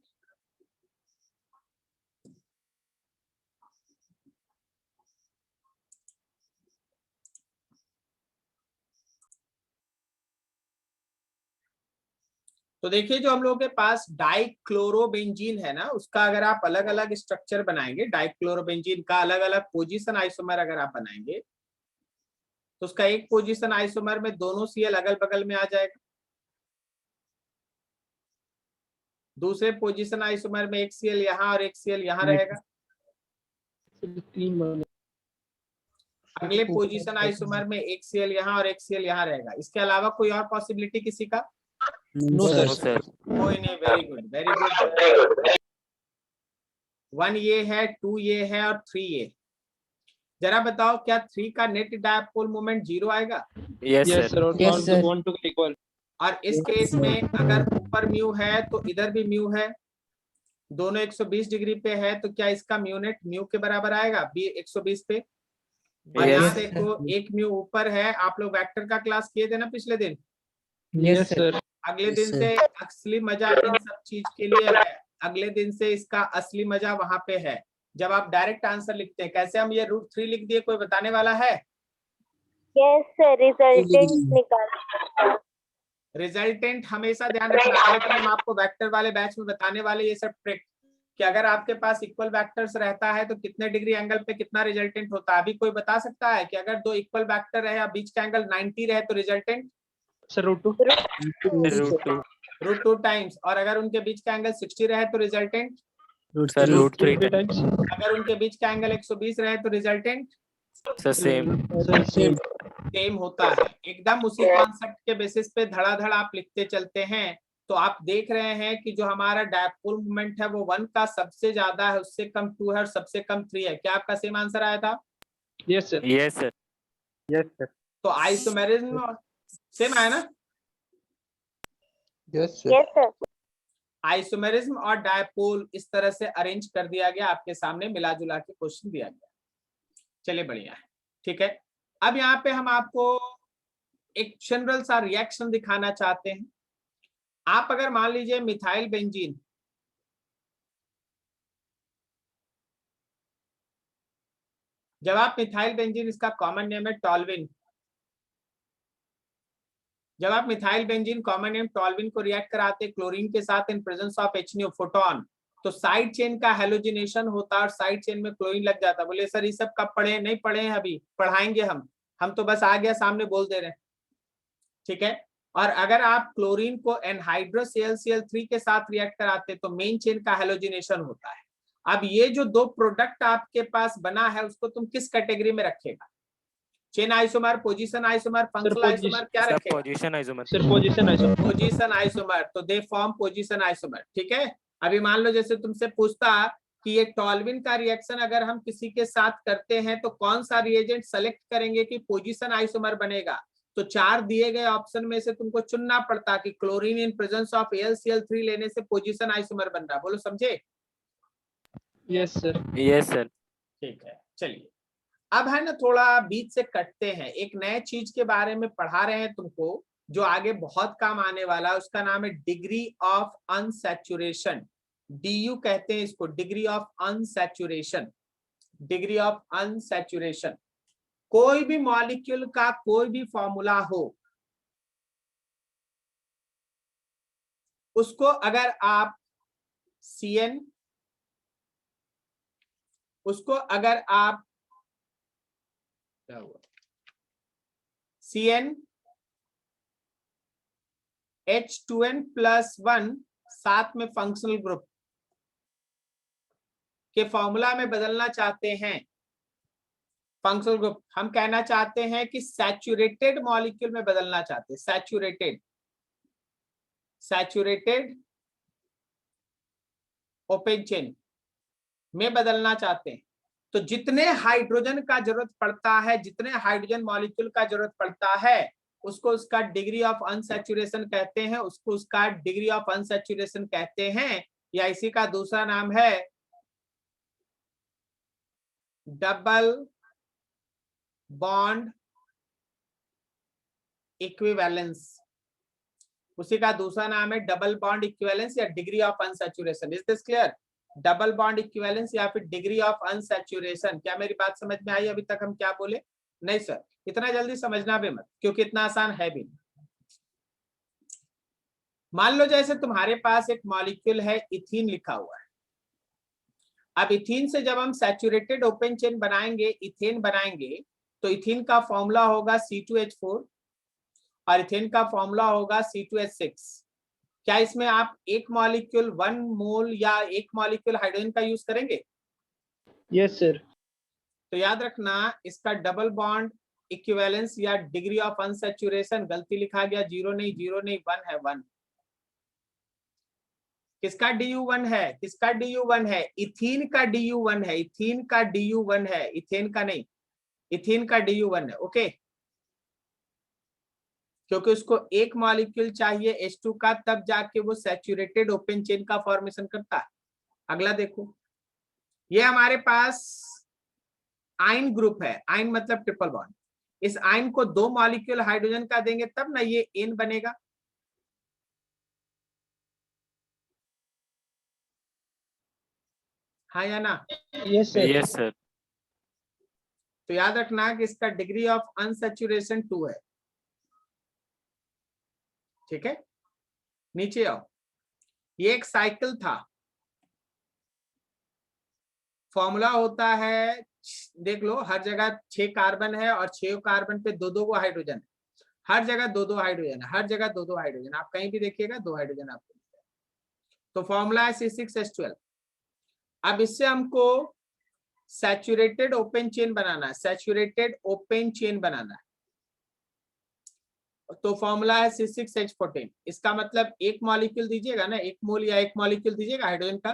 तो देखिए जो हम लोगों के पास डाइक्लोरोबेंजीन है ना, उसका अगर आप अलग अलग स्ट्रक्चर बनाएंगे, डाइक्लोरोबेंजीन का अलग अलग पोजीशन आइसोमर अगर आप बनाएंगे तो उसका एक पोजीशन आइसोमर में दोनों सीएल अगल बगल में आ जाएगा, दूसरे पोजीशन आइसोमर में एक सीएल यहाँ और एक सीएल यहाँ रहेगा, अगले पोजीशन आइसोमर में एक सीएल यहाँ और एक सीएल यहाँ रहेगा। इसके अलावा कोई और पॉसिबिलिटी किसी का? No sir. No sir. कोई नहीं। Very good, very good. 1 ये है, 2 ये है और 3 ये। जरा बताओ क्या 3 का नेट डायपोल मोमेंट 0 आएगा? Yes yes sir. सर। और Yes, sir. 1 to equal. और इस केस में अगर ऊपर म्यू है तो इधर भी म्यू है, दोनों 120 डिग्री पे है, तो क्या इसका म्यू नेट म्यू के बराबर आएगा 120 पे? और Yes, यहाँ sir. देखो एक म्यू ऊपर है। आप लोग वेक्टर का क्लास किए थे ना पिछले दिन? Yes sir. अगले Yes, दिन sir. से असली मजा इन सब चीज के लिए है। अगले दिन से इसका असली मजा वहां पे है जब आप डायरेक्ट आंसर लिखते हैं। कैसे हम ये √3 लिख दिए, कोई बताने वाला है? यस सर, रिजल्टेंट निकाल। रिजल्टेंट हमेशा ध्यान रखना। अगले दिन हम आपको वेक्टर वाले बैच में बताने वाले ये सब ट्रिक कि अगर आपके पास इक्वल वेक्टर्स रहता है तो कितने डिग्री एंगल पे कितना रिजल्टेंट होता है। अभी कोई बता सकता है कि अगर 2 इक्वल वेक्टर रहे और बीच का एंगल 90 रहे तो रिजल्टेंट सर √2। √2 टाइम्स, और अगर उनके बीच का एंगल 60 रहे तो रिजल्टेंट सर √3 टाइम्स। अगर उनके बीच का एंगल 120 रहे तो resultant sir same. Same. Same होता है। एकदम उसी कॉन्सेप्ट के बेसिस पे धड़ाधड़ आप लिखते चलते हैं। तो आप देख रहे हैं कि जो हमारा डायपोल मोमेंट है वो 1 का सबसे ज्यादा है, उससे कम 2 है और सबसे कम 3 है। क्या आपका सेम आंसर आया था? Yes sir. Yes sir. Yes sir. तो आइसोमेरिज्म सेम आया ना? Yes yes sir. आइसोमेरिज्म और डायपोल इस तरह से अरेंज कर दिया गया, आपके सामने मिला जुला के क्वेश्चन दिया गया। चलिए बढ़िया है, ठीक है। अब यहाँ पे हम आपको एक जनरल सा रिएक्शन दिखाना चाहते हैं। आप अगर मान लीजिए मिथाइल बेंजीन, जब आप मिथाइल बेंजीन, इसका कॉमन नेम है टॉल्विन, जब आप मिथाइल बेंजीन कॉमन नेम टॉल्विन को रिएक्ट कराते क्लोरीन के साथ in presence of HNO photon, तो साइड चेन का हेलोजिनेशन होता है और साइड चेन में क्लोरीन लग जाता है। बोले सर ये सब कब पढ़े? नहीं पढ़े हैं, अभी पढ़ाएंगे हम तो बस आ गया सामने बोल दे रहे हैं, ठीक है। और अगर आप क्लोरीन को एनहाइड्रस AlCl3 के साथ रिएक्ट कराते तो मेन चेन का हेलोजिनेशन होता है। अब ये जो 2 प्रोडक्ट आपके पास बना है उसको तुम किस कैटेगरी में रखेगा? Chain isomer, position isomer, functional isomer, क्या सर रखेगा? Position isomer. Sir position isomer. Position isomer, तो दे फॉर्म पोजीशन आइसोमर, ठीक है। अभी मान लो जैसे तुमसे पूछता कि ये टॉल्विन का रिएक्शन अगर हम किसी के साथ करते हैं तो कौन सा रिएजेंट सेलेक्ट करेंगे कि पोजीशन आइसोमर बनेगा, तो 4 दिए गए ऑप्शन में से तुमको चुनना पड़ता कि chlorine in presence of AlCl3 लेने से पोजीशन आइसोमर बन रहा। बोलो समझे? Yes sir. Yes sir. ठीक है, चलिए अब है ना थोड़ा बीच से कटते हैं, एक नए चीज के बारे में पढ़ा रहे हैं तुमको जो आगे बहुत काम आने वाला है, उसका नाम है डिग्री ऑफ अनसैचुरेशन। DU कहते हैं इसको, degree of unsaturation. Degree of unsaturation, कोई भी मॉलिक्यूल का कोई भी फॉर्मूला हो, उसको अगर आप CN, उसको अगर आप क्या हुआ CN H2N+1 साथ में फंक्शनल ग्रुप के फॉर्मूला में बदलना चाहते हैं, फंक्शनल ग्रुप हम कहना चाहते हैं कि सैचुरेटेड मॉलिक्यूल में बदलना चाहते हैं, सैचुरेटेड ओपन चेन में बदलना चाहते हैं, तो जितने हाइड्रोजन का जरूरत पड़ता है, जितने हाइड्रोजन मॉलिक्यूल का जरूरत पड़ता है, उसको उसका डिग्री ऑफ अनसैचुरेशन कहते हैं, उसको उसका डिग्री ऑफ अनसैचुरेशन कहते हैं, या इसी का दूसरा नाम है डबल बॉन्ड इक्विवेलेंस। उसी का दूसरा नाम है डबल बॉन्ड इक्विवेलेंस या degree of unsaturation. Is this clear? Double bond equivalence या फिर डिग्री ऑफ अनसैचुरेशन। क्या मेरी बात समझ में आई? अभी तक हम क्या बोले? नहीं सर, इतना जल्दी समझना भी मत, क्योंकि इतना आसान है भी नहीं। मान लो जैसे तुम्हारे पास एक मॉलिक्यूल है, इथीन लिखा हुआ है। अब इथीन से जब हम सैचुरेटेड ओपन चेन बनाएंगे, इथेन बनाएंगे, तो इथीन का फॉर्मूला होगा C2H4 और इथेन का फॉर्मूला होगा C2H6। क्या इसमें आप एक मॉलिक्यूल 1 मोल या एक मॉलिक्यूल हाइड्रोजन का यूज करेंगे? Yes sir. तो याद रखना, इसका डबल बॉन्ड इक्विवेलेंस या डिग्री ऑफ अनसैचुरेशन, गलती लिखा गया, 0 नहीं 1 है, 1। किसका DU1 है? किसका DU1 है? इथीन का DU1 है, इथीन का DU1 है, इथेन का नहीं, इथीन का DU1 है। ओके, क्योंकि उसको एक मॉलिक्यूल चाहिए H2 का, तब जाके वो सैचुरेटेड ओपन चेन का फॉर्मेशन करता है। अगला देखो, ये हमारे पास आयन ग्रुप है, आयन मतलब ट्रिपल बॉन्ड। इस आयन को 2 मॉलिक्यूल हाइड्रोजन का देंगे तब ना ये एन बनेगा। हाँ या ना? Yes sir. Yes sir. तो याद रखना कि इसका डिग्री ऑफ अनसैचुरेशन 2 है। ठीक है, नीचे आओ। ये एक साइकिल था, फॉर्मूला होता है, देख लो, हर जगह 6 कार्बन है और 6 कार्बन पे 2-2 को हाइड्रोजन है। हर जगह 2-2 हाइड्रोजन है, हर जगह 2-2 हाइड्रोजन। आप कहीं भी देखिएगा 2 हाइड्रोजन आपको। तो फॉर्मूला है C6H12। अब इससे हमको सैचुरेटेड ओपन चेन बनाना है, सैचुरेटेड ओपन चेन बनाना है। तो फॉर्मूला है C6H14। इसका मतलब एक मॉलिक्यूल दीजिएगा ना, 1 मोल या 1 मॉलिक्यूल दीजिएगा हाइड्रोजन का,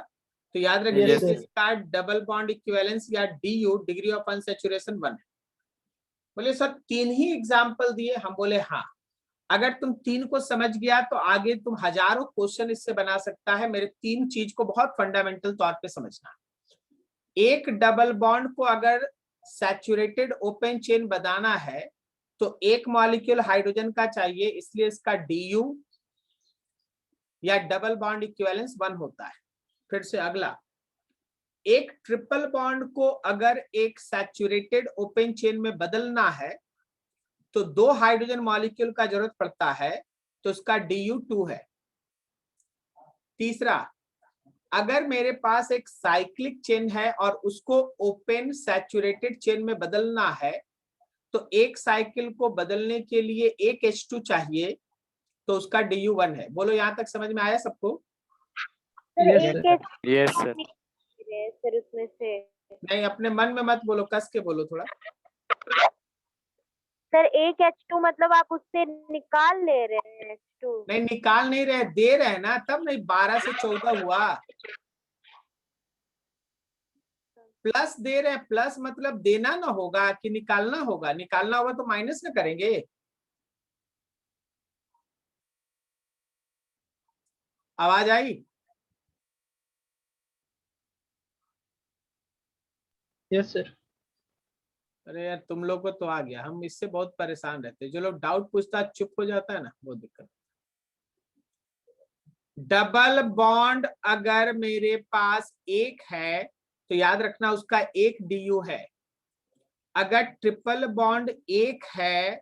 तो याद रखिए Yes, sir. इसका डबल बॉन्ड इक्विवेलेंस या DU, डिग्री ऑफ अनसैचुरेशन 1 है। बोले सर 3 ही एग्जांपल दिए? हम बोले हाँ, अगर तुम 3 को समझ गया तो आगे तुम हजारों क्वेश्चन इससे बना सकता है। मेरे 3 चीज को बहुत फंडामेंटल तौर पे समझना। एक डबल बॉन्ड को अगर सैचुरेटेड ओपन चेन बनाना है तो एक मॉलिक्यूल हाइड्रोजन का चाहिए, इसलिए इसका DU या डबल बॉन्ड इक्विवेलेंस 1 होता है। फिर से अगला, एक ट्रिपल बॉन्ड को अगर एक सैचुरेटेड ओपन चेन में बदलना है तो 2 हाइड्रोजन मॉलिक्यूल का जरूरत पड़ता है, तो उसका DU2 है। तीसरा, अगर मेरे पास एक साइक्लिक चेन है और उसको ओपन सैचुरेटेड चेन में बदलना है, तो एक साइकिल को बदलने के लिए एक H2 चाहिए, तो उसका DU1 है। बोलो, यहां तक समझ में आया सबको? Yes sir. सर उसमें से नहीं, अपने मन में मत बोलो, कस के बोलो थोड़ा। सर एक H2 मतलब आप उससे निकाल ले रहे हैं H2? नहीं, निकाल नहीं रहे, दे रहे ना, तब नहीं 12 से 14 हुआ। प्लस दे रहे हैं, प्लस मतलब देना ना होगा कि निकालना होगा? निकालना होगा तो माइनस ना करेंगे। आवाज आई? Yes sir. अरे यार तुम लोग को तो आ गया, हम इससे बहुत परेशान रहते हैं। जो लोग डाउट पूछता है चुप हो जाता है ना, वो दिक्कत। डबल बॉन्ड अगर मेरे पास एक है तो याद रखना उसका एक DU है। अगर ट्रिपल बॉन्ड एक है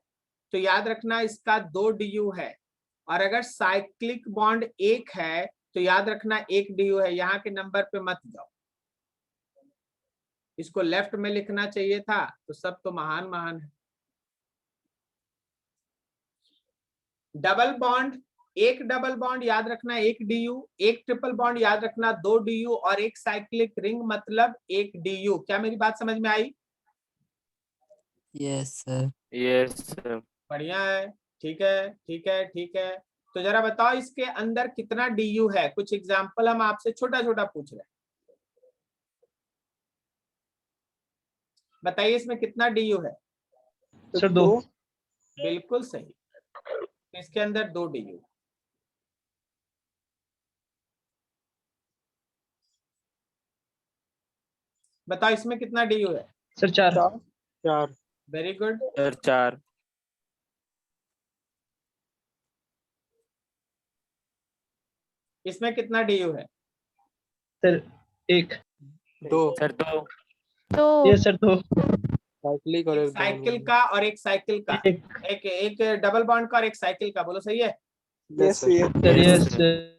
तो याद रखना इसका 2 DU है। और अगर साइक्लिक बॉन्ड एक है तो याद रखना 1 DU है। यहाँ के नंबर पे मत जाओ, इसको लेफ्ट में लिखना चाहिए था, तो सब तो महान महान है। डबल बॉन्ड, एक डबल बॉन्ड याद रखना 1 DU, एक ट्रिपल बॉन्ड याद रखना 2 DU, और एक साइक्लिक रिंग मतलब 1 DU। क्या मेरी बात समझ में आई? Yes sir. Yes sir. बढ़िया है, ठीक है ठीक है ठीक है। तो जरा बताओ इसके अंदर कितना DU है? कुछ एग्जाम्पल हम आपसे छोटा छोटा पूछ रहे हैं, बताइए इसमें कितना DU है? सर 2। बिल्कुल सही, इसके अंदर 2 DU। बताओ इसमें कितना DU है? सर 4। Very good. सर 4। इसमें कितना DU है? सर 1। सर 2। तो यस सर 2। एक साइकिल का और एक साइकिल का, एक डबल बॉन्ड का और एक साइकिल का, बोलो सही है? Sir yes sir.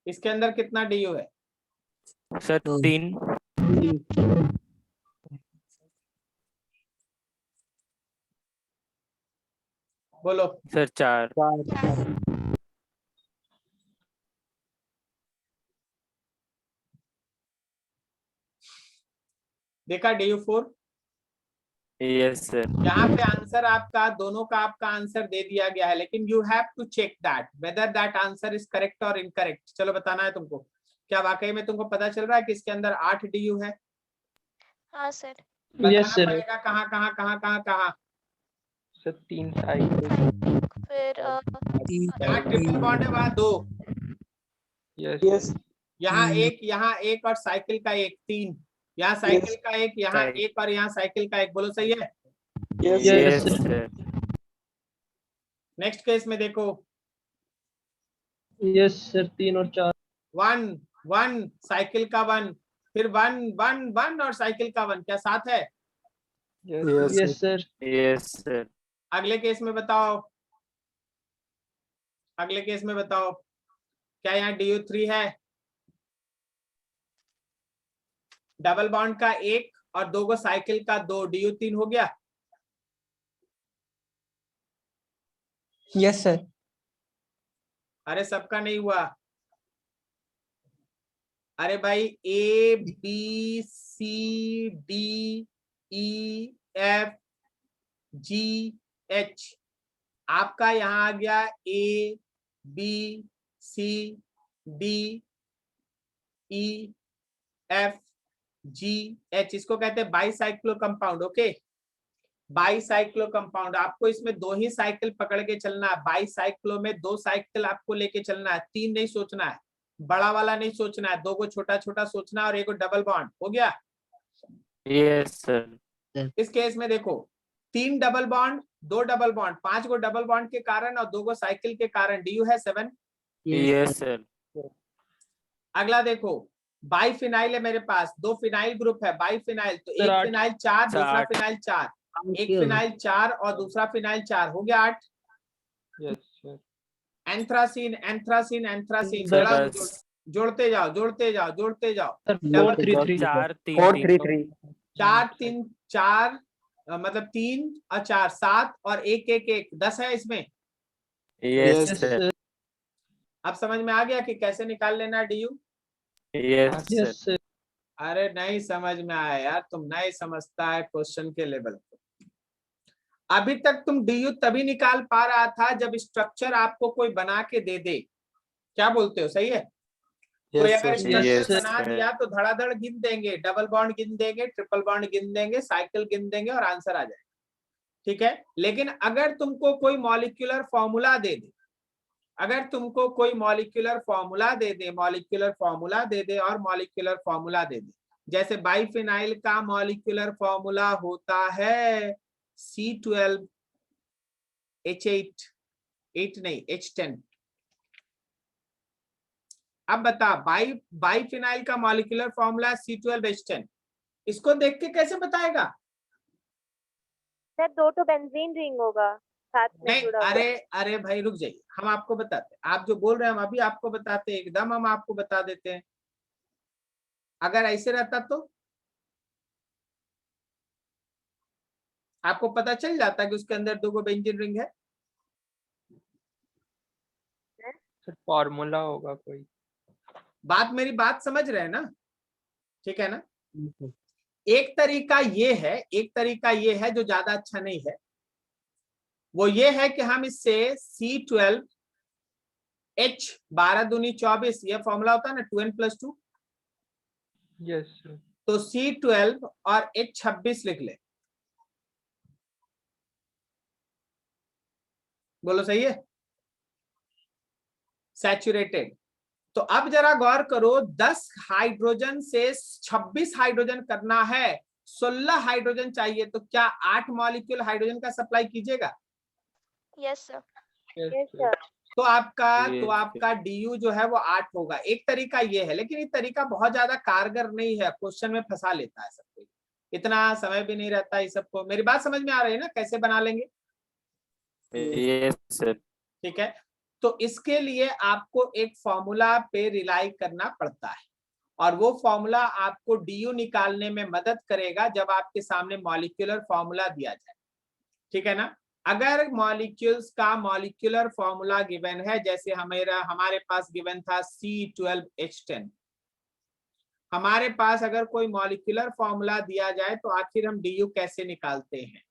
इसके अंदर कितना DU है? सर 3। बोलो। सर 4। देखा DU 4? Yes sir. यहाँ पे आंसर आपका, दोनों का आपका आंसर दे दिया गया है, लेकिन you have to check that whether that answer is correct और इनकरेक्ट। चलो बताना है तुमको, क्या वाकई में तुमको पता चल रहा है कि इसके अंदर 8 DU है? हाँ सर। बताना यस सर। पड़ेगा कहाँ कहाँ कहाँ कहाँ कहाँ। Sir 3 cycle. फिर यहाँ ट्रिपल बॉन्ड है वहाँ 2, यस। यहाँ एक और साइकिल का एक, 3। यहाँ साइकिल का एक, यहाँ Right. एक और यहाँ साइकिल का एक, बोलो सही है? Yes sir. नेक्स्ट केस में देखो, यस सर 3 और 4। 1 साइकिल का 1, फिर 1 1 1 और साइकिल का 1, क्या साथ है? Yes sir. Yes sir. अगले केस में बताओ, अगले केस में बताओ, क्या यहाँ DU 3 है? डबल बॉन्ड का 1 और 2 को साइकिल का 2, DU 3 हो गया? Yes sir. अरे सबका नहीं हुआ। अरे भाई A B C D E F G H, आपका यहाँ आ गया A B C D E F G H, इसको कहते हैं bicyclo compound. Okay, bicyclo compound. आपको इसमें 2 ही साइकिल पकड़ के चलना है, बाईसाइक्लो में 2 साइकिल आपको लेके चलना है, 3 नहीं सोचना है, बड़ा वाला नहीं सोचना है, 2 को छोटा छोटा सोचना है और 1 को डबल बॉन्ड। हो गया? Yes sir. इस केस में देखो, 3 डबल बॉन्ड, 2 डबल बॉन्ड, 5 को डबल बॉन्ड के कारण और 2 को साइकिल के कारण, DU है 7। Yes sir. अगला देखो, बाई फिनाइल है मेरे पास, 2 फिनाइल ग्रुप है, बाई फिनाइल, तो सर, एक 8। फिनाइल 4, दूसरा 8। फिनाइल 4, एक फिनाइल 4 और दूसरा फिनाइल 4, हो गया 8। Yes sir. Anthracene anthracene anthracene, sir जरा बस। जोड़ते जाओ जोड़ते जाओ जोड़ते जाओ। Sir double 4 3 3। 4 3 4 3 4 मतलब 3 और 4 7 और 1 1 1 10 है इसमें। Yes sir. अब समझ में आ गया कि कैसे निकाल लेना है DU? Yes sir. Yes sir. अरे नहीं समझ में आया यार, तुम नहीं समझता है क्वेश्चन के लेवल को। अभी तक तुम DU तभी निकाल पा रहा था जब स्ट्रक्चर आपको कोई बना के दे दे। क्या बोलते हो, सही है? कोई अगर स्ट्रक्चर बना दिया तो धड़ाधड़ गिन देंगे, डबल बॉन्ड गिन देंगे, ट्रिपल बॉन्ड गिन देंगे, साइकिल गिन देंगे और आंसर आ जाएगा। ठीक है, लेकिन अगर तुमको कोई मॉलिक्यूलर फॉर्मूला दे दे अगर तुमको कोई मॉलिक्यूलर फॉर्मूला दे दे, मॉलिक्यूलर फॉर्मूला दे दे और मॉलिक्यूलर फॉर्मूला दे दे, जैसे बाइफिनाइल का मॉलिक्यूलर फॉर्मूला होता है C12H8, 8 नहीं H10। अब बता, बाइफिनाइल का मॉलिक्यूलर फॉर्मूला C12H10, इसको देख के कैसे बताएगा? सर 2 तो बेंजीन रिंग होगा साथ में नहीं, जुड़ा हुआ। अरे भाई रुक जाइए, हम आपको बताते हैं। आप जो बोल रहे हैं हम अभी आपको बताते हैं, एकदम हम आपको बता देते हैं। अगर ऐसे रहता तो आपको पता चल जाता कि उसके अंदर 2 बेंजीन रिंग है। फॉर्मूला होगा कोई। मेरी बात समझ रहे हैं ना? ठीक है ना? एक तरीका ये है जो ज्यादा अच्छा नहीं है, वो ये है कि हम इससे C12H 12 दूनी 24, ये फॉर्मूला होता है ना 2n+2, यस सर। तो C12 और H26 लिख ले। बोलो सही है? सैचुरेटेड। तो अब जरा गौर करो, 10 हाइड्रोजन से 26 हाइड्रोजन करना है, 16 हाइड्रोजन चाहिए, तो क्या 8 मॉलिक्यूल हाइड्रोजन का सप्लाई कीजिएगा? Yes sir. Yes sir. तो आपका DU जो है वो 8 होगा। एक तरीका ये है, लेकिन ये तरीका बहुत ज्यादा कारगर नहीं है, क्वेश्चन में फंसा लेता है सबको, इतना समय भी नहीं रहता है सबको। मेरी बात समझ में आ रही है ना कैसे बना लेंगे? Yes sir. ठीक है, तो इसके लिए आपको एक फॉर्मूला पे रिलाई करना पड़ता है, और वो फॉर्मूला आपको DU निकालने में मदद करेगा जब आपके सामने मॉलिक्यूलर फॉर्मूला दिया जाए। ठीक है ना? अगर मॉलिक्यूल्स का मॉलिक्यूलर फॉर्मूला गिवन है, जैसे हमारे पास गिवन था C12H10, हमारे पास अगर कोई मॉलिक्यूलर फॉर्मूला दिया जाए तो आखिर हम DU कैसे निकालते हैं?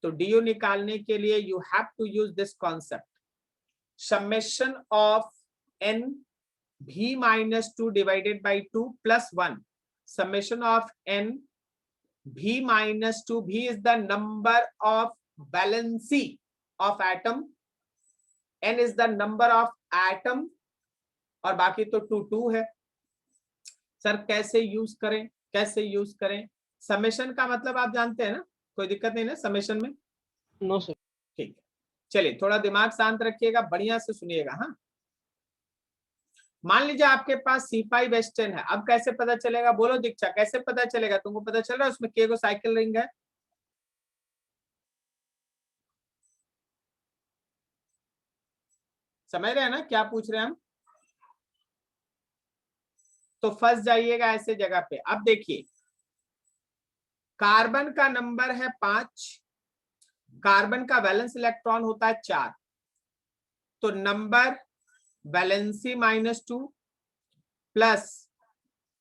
तो DU निकालने के लिए you have to use this concept, summation of n v-2 divided by 2 plus 1, summation of n v-2, v is the number of valency of atom, n is the number of atom, और बाकी तो 2 है। Sir कैसे use करें? Summation का मतलब आप जानते हैं ना, कोई दिक्कत नहीं ना समेशन में? No sir. ठीक है, चलिए थोड़ा दिमाग शांत रखिएगा, बढ़िया से सुनिएगा। हाँ, मान लीजिए आपके पास C5H10 है, अब कैसे पता चलेगा? बोलो दीक्षा, कैसे पता चलेगा? तुमको पता चल रहा है उसमें के गो साइकिल रिंग है? समझ रहे हैं ना क्या पूछ रहे हैं हम? तो फंस जाइएगा ऐसे जगह पे। अब देखिए, कार्बन का नंबर है 5, कार्बन का वैलेंस इलेक्ट्रॉन होता है 4, तो नंबर वैलेंसी -2 प्लस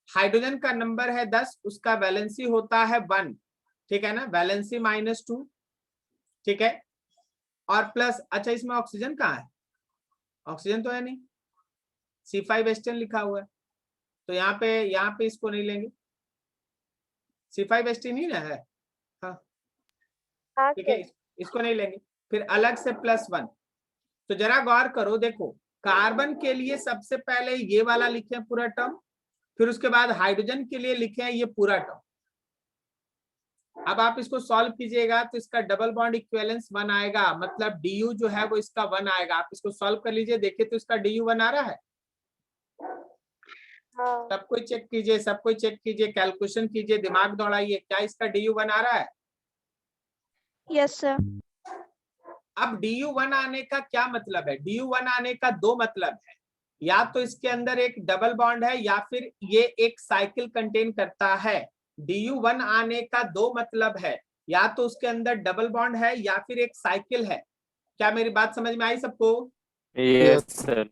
हाइड्रोजन का नंबर है 10, उसका वैलेंसी होता है 1, ठीक है ना? वैलेंसी -2, ठीक है, और प्लस, अच्छा इसमें ऑक्सीजन कहाँ है? ऑक्सीजन तो है नहीं, C5H10 लिखा हुआ है, तो यहाँ पे इसको नहीं लेंगे, C5H10 ही ना है। हाँ ठीक है, इसको नहीं लेंगे। फिर अलग से +1, तो जरा गौर करो, देखो कार्बन के लिए सबसे पहले ये वाला लिखे पूरा टर्म, फिर उसके बाद हाइड्रोजन के लिए लिखे ये पूरा टर्म। अब आप इसको सॉल्व कीजिएगा तो इसका डबल बॉन्ड इक्विवेलेंस 1 आएगा, मतलब DU जो है वो इसका 1 आएगा। आप इसको सॉल्व कर लीजिए, देखिए तो इसका DU 1 आ रहा है। सब कोई चेक कीजिए, कैलकुलेशन कीजिए, दिमाग दौड़ाइए, क्या इसका DU 1 आ रहा है? Yes sir. अब DU 1 आने का क्या मतलब है? DU 1 आने का 2 मतलब है, या तो इसके अंदर एक डबल बॉन्ड है या फिर ये एक साइकिल कंटेन करता है। DU 1 आने का 2 मतलब है, या तो उसके अंदर डबल बॉन्ड है या फिर एक साइकिल है। क्या मेरी बात समझ में आई सबको? Yes sir.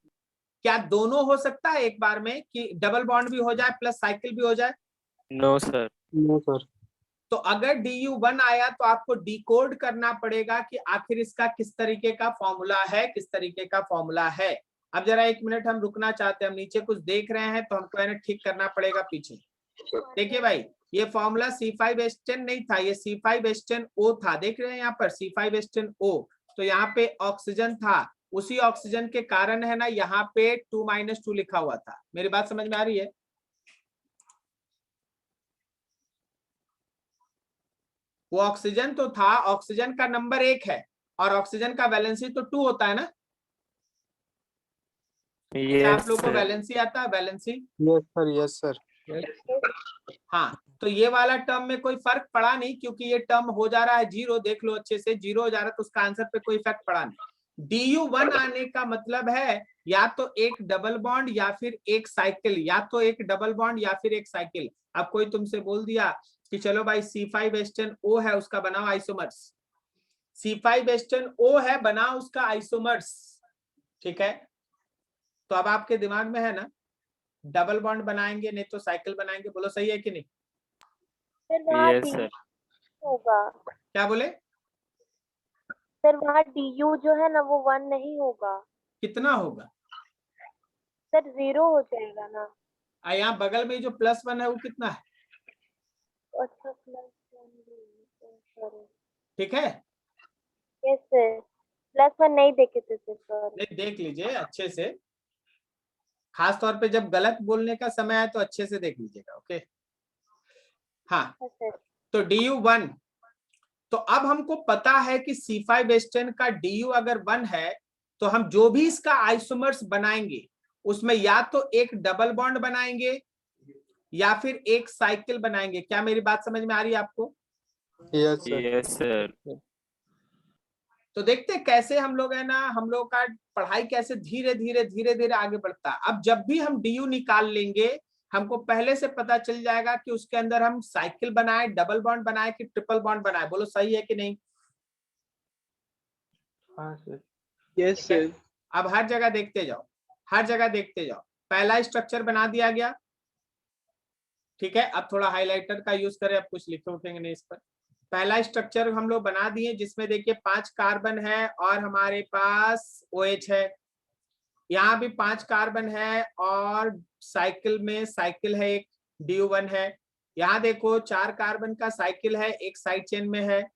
क्या दोनों हो सकता है एक बार में, कि डबल बॉन्ड भी हो जाए प्लस साइकिल भी हो जाए? No sir. No sir. तो अगर DU 1 आया तो आपको डिकोड करना पड़ेगा कि आखिर इसका किस तरीके का फॉर्मूला है, अब जरा 1 मिनट हम रुकना चाहते हैं, हम नीचे कुछ देख रहे हैं तो हमको है ना ठीक करना पड़ेगा पीछे। देखिए भाई, ये फॉर्मूला C5H10 नहीं था, ये C5H10O था। देख रहे हैं यहाँ पर C5H10O, तो यहाँ पे ऑक्सीजन था, उसी ऑक्सीजन के कारण है ना यहाँ पे 2 - 2 लिखा हुआ था। मेरी बात समझ में आ रही है? वो ऑक्सीजन तो था, ऑक्सीजन का नंबर 1 है और ऑक्सीजन का वैलेंसी तो 2 होता है ना। क्या आप Yes, लोग को sir. वैलेंसी आता है? Valency, yes sir, yes sir. हाँ, तो ये वाला टर्म में कोई फर्क पड़ा नहीं क्योंकि ये टर्म हो जा रहा है 0, देख लो अच्छे से, 0 हो जा रहा है तो उसका आंसर पे कोई इफेक्ट पड़ा नहीं। DU1 आने का मतलब है या तो एक डबल बॉन्ड या फिर एक साइकिल, या तो एक डबल बॉन्ड या फिर एक साइकिल। अब कोई तुमसे बोल दिया कि चलो भाई C5H10O है, उसका बनाओ आइसोमर्स। C5H10O है, बनाओ उसका आइसोमर्स, ठीक है। तो अब आपके दिमाग में है ना, डबल बॉन्ड बनाएंगे नहीं तो साइकिल बनाएंगे, बोलो सही है कि नहीं? सर वहाँ Yes, डी sir. होगा। क्या बोले? सर वहाँ DU जो है ना वो 1 नहीं होगा कितना होगा? सर, 0 हो जाएगा ना। यहाँ बगल में जो +1 है वो कितना है? अच्छा, सॉरी। ठीक है, यस सर, +1 नहीं देखे थे सर, सॉरी। नहीं देख लीजिए अच्छे से, खास तौर पे जब गलत बोलने का समय आए तो अच्छे से देख लीजिएगा, ओके। हाँ, सर तो DU1, तो अब हमको पता है कि C5H10 का DU अगर 1 है तो हम जो भी इसका आइसोमर्स बनाएंगे उसमें या तो एक डबल बॉन्ड बनाएंगे या फिर एक साइकिल बनाएंगे। क्या मेरी बात समझ में आ रही है आपको? Yes sir. Yes, sir. तो देखते हैं कैसे हम लोग है ना, हम लोग का पढ़ाई कैसे धीरे धीरे आगे बढ़ता है। अब जब भी हम DU निकाल लेंगे हमको पहले से पता चल जाएगा कि उसके अंदर हम साइकिल बनाए, डबल बॉन्ड बनाए कि ट्रिपल बॉन्ड बनाए, बोलो सही है कि नहीं? हाँ सर। यस ठीक है? सर। अब हर जगह देखते जाओ, हर जगह देखते जाओ। पहला स्ट्रक्चर बना दिया गया, ठीक है। अब थोड़ा हाइलाइटर का यूज करें, अब कुछ लिखे उठेंगे नहीं इस पर। पहला स्ट्रक्चर हम लोग बना दिए जिसमें देखिए 5 कार्बन है और हमारे पास OH है। यहाँ भी 5 कार्बन है और साइकिल में साइकिल है, एक DU1 है। यहाँ देखो 4 कार्बन का साइकिल है, एक साइड चेन में है।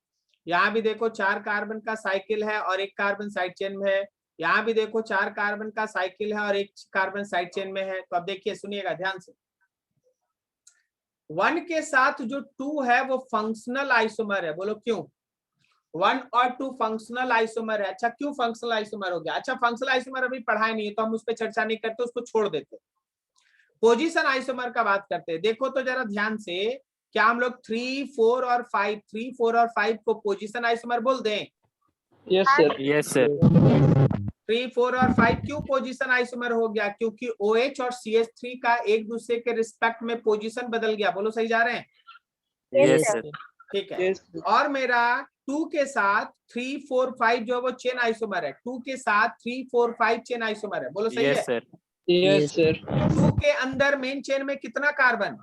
यहाँ भी देखो 4 कार्बन का साइकिल है और एक कार्बन साइड चेन में है। यहाँ भी देखो 4 कार्बन का साइकिल है और एक कार्बन साइड चेन में है। तो अब देखिए, सुनिएगा ध्यान से, 1 के साथ जो 2 है वो फंक्शनल आइसोमर है, बोलो क्यों? 1 और 2 फंक्शनल आइसोमर है। अच्छा, क्यों फंक्शनल आइसोमर हो गया? अच्छा, फंक्शनल आइसोमर अभी पढ़ाए नहीं है तो हम उस पर चर्चा नहीं करते, उसको छोड़ देते। पोजीशन आइसोमर का बात करते हैं। देखो तो जरा ध्यान से, क्या हम लोग 3, 4 और 5 को पोजीशन आइसोमर बोल दें? Yes sir. Yes, sir. 3, 4 और 5 क्यों पोजीशन आइसोमर हो गया? क्योंकि OH और CH3 का एक दूसरे के रिस्पेक्ट में पोजीशन बदल गया। बोलो सही जा रहे हैं? Yes, sir. sir. ठीक है। और मेरा 2 के साथ 3, 4, 5 जो है वो चेन आइसोमर है। 2 के साथ 3, 4, 5 चेन आइसोमर है, बोलो सही है? Yes, sir. Yes sir. 2 के अंदर मेन चेन में कितना कार्बन?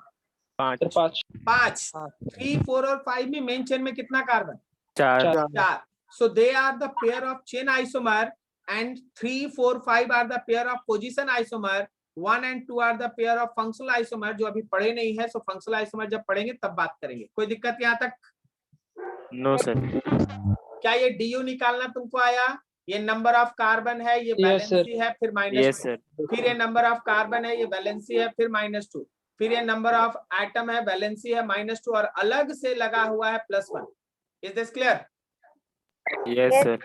5, 5। 3, 4 और 5 में मेन चेन में कितना carbon? 4. 4। So they are the pair of chain isomer and 3, 4, 5 are the pair of position isomer. 1 and 2 are the pair of functional isomer, जो अभी पढ़े नहीं है। सो फंक्शनल आइसोमर जब पढ़ेंगे तब बात करेंगे। कोई दिक्कत यहाँ तक? No, sir. क्या ये DU निकालना तुमको आया? ये नंबर ऑफ कार्बन है, ये वैलेंसी है, फिर Yes, -2, sir. फिर ये नंबर ऑफ कार्बन है, ये वैलेंसी है, फिर -2, फिर ये नंबर ऑफ एटम है, वैलेंसी है -2 और अलग से लगा हुआ है +1। Is this clear? Yes, sir.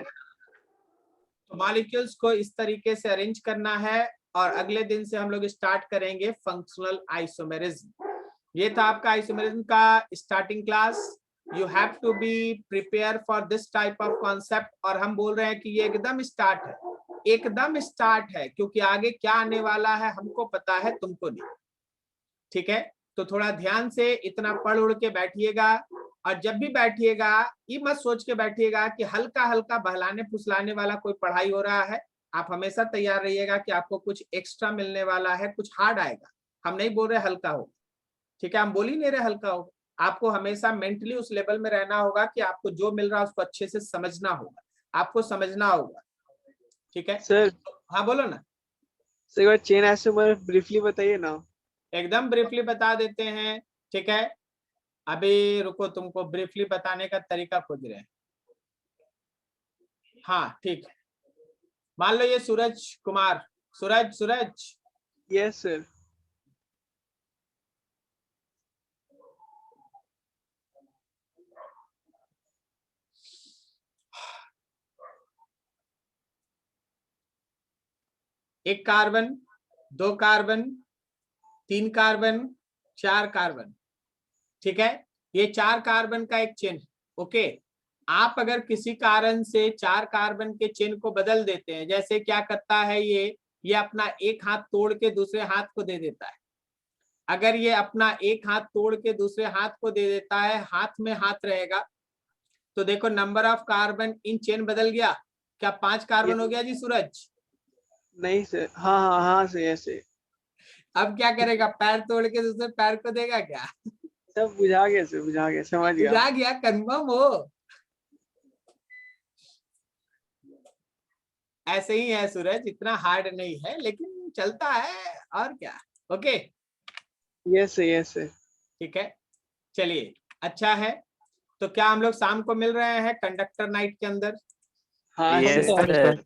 तो मॉलिक्यूल्स को इस तरीके से अरेंज करना है और अगले दिन से हम लोग स्टार्ट करेंगे फंक्शनल आइसोमेरिज्म। ये था आपका आइसोमेरिज्म का starting class. You have to be prepare for this type of concept. और हम बोल रहे हैं कि ये एकदम स्टार्ट है, एकदम स्टार्ट है, क्योंकि आगे क्या आने वाला है हमको पता है, तुमको नहीं। ठीक है, तो थोड़ा ध्यान से इतना पढ़ उड़ के बैठिएगा। और जब भी बैठिएगा ये मत सोच के बैठिएगा कि हल्का हल्का बहलाने फुसलाने वाला कोई पढ़ाई हो रहा है। आप हमेशा तैयार रहिएगा कि आपको कुछ एक्स्ट्रा मिलने वाला है, कुछ हार्ड आएगा। हम नहीं बोल रहे हल्का हो, ठीक है, हम बोल ही नहीं रहे हल्का हो। आपको हमेशा मेंटली उस लेवल में रहना होगा कि आपको जो मिल रहा है उसको अच्छे से समझना होगा, आपको समझना होगा। ठीक है सर? हाँ बोलो ना। सर एक बार चेन आइसोमर ब्रीफली बताइए ना। एकदम ब्रीफली बता देते हैं, ठीक है। अभी रुको, तुमको ब्रीफली बताने का तरीका खोज रहे हैं। हाँ ठीक है, मान लो ये सूरज कुमार, सूरज यस सर। एक कार्बन, 2 कार्बन, 3 कार्बन, 4 कार्बन, ठीक है। ये 4 कार्बन का एक चेन, ओके। आप अगर किसी कारण से 4 कार्बन के चेन को बदल देते हैं, जैसे क्या करता है ये अपना एक हाथ तोड़ के दूसरे हाथ को दे देता है। अगर ये अपना एक हाथ तोड़ के दूसरे हाथ को दे देता है, हाथ में हाथ रहेगा, तो देखो number of carbon in chain बदल गया क्या? 5 कार्बन हो गया जी सूरज। नहीं सर, हाँ हाँ हाँ सर, ऐसे। अब क्या करेगा? पैर तोड़ के दूसरे पैर को देगा क्या? सब बुझा गया सर, बुझा गया, समझ गया। बुझा गया, कन्फर्म हो? ऐसे ही है सूरज, इतना हार्ड नहीं है लेकिन चलता है, और क्या। Okay, yes sir, yes sir. ठीक है, चलिए अच्छा है। तो क्या हम लोग शाम को मिल रहे हैं कंडक्टर नाइट के अंदर? हाँ यस सर। सर।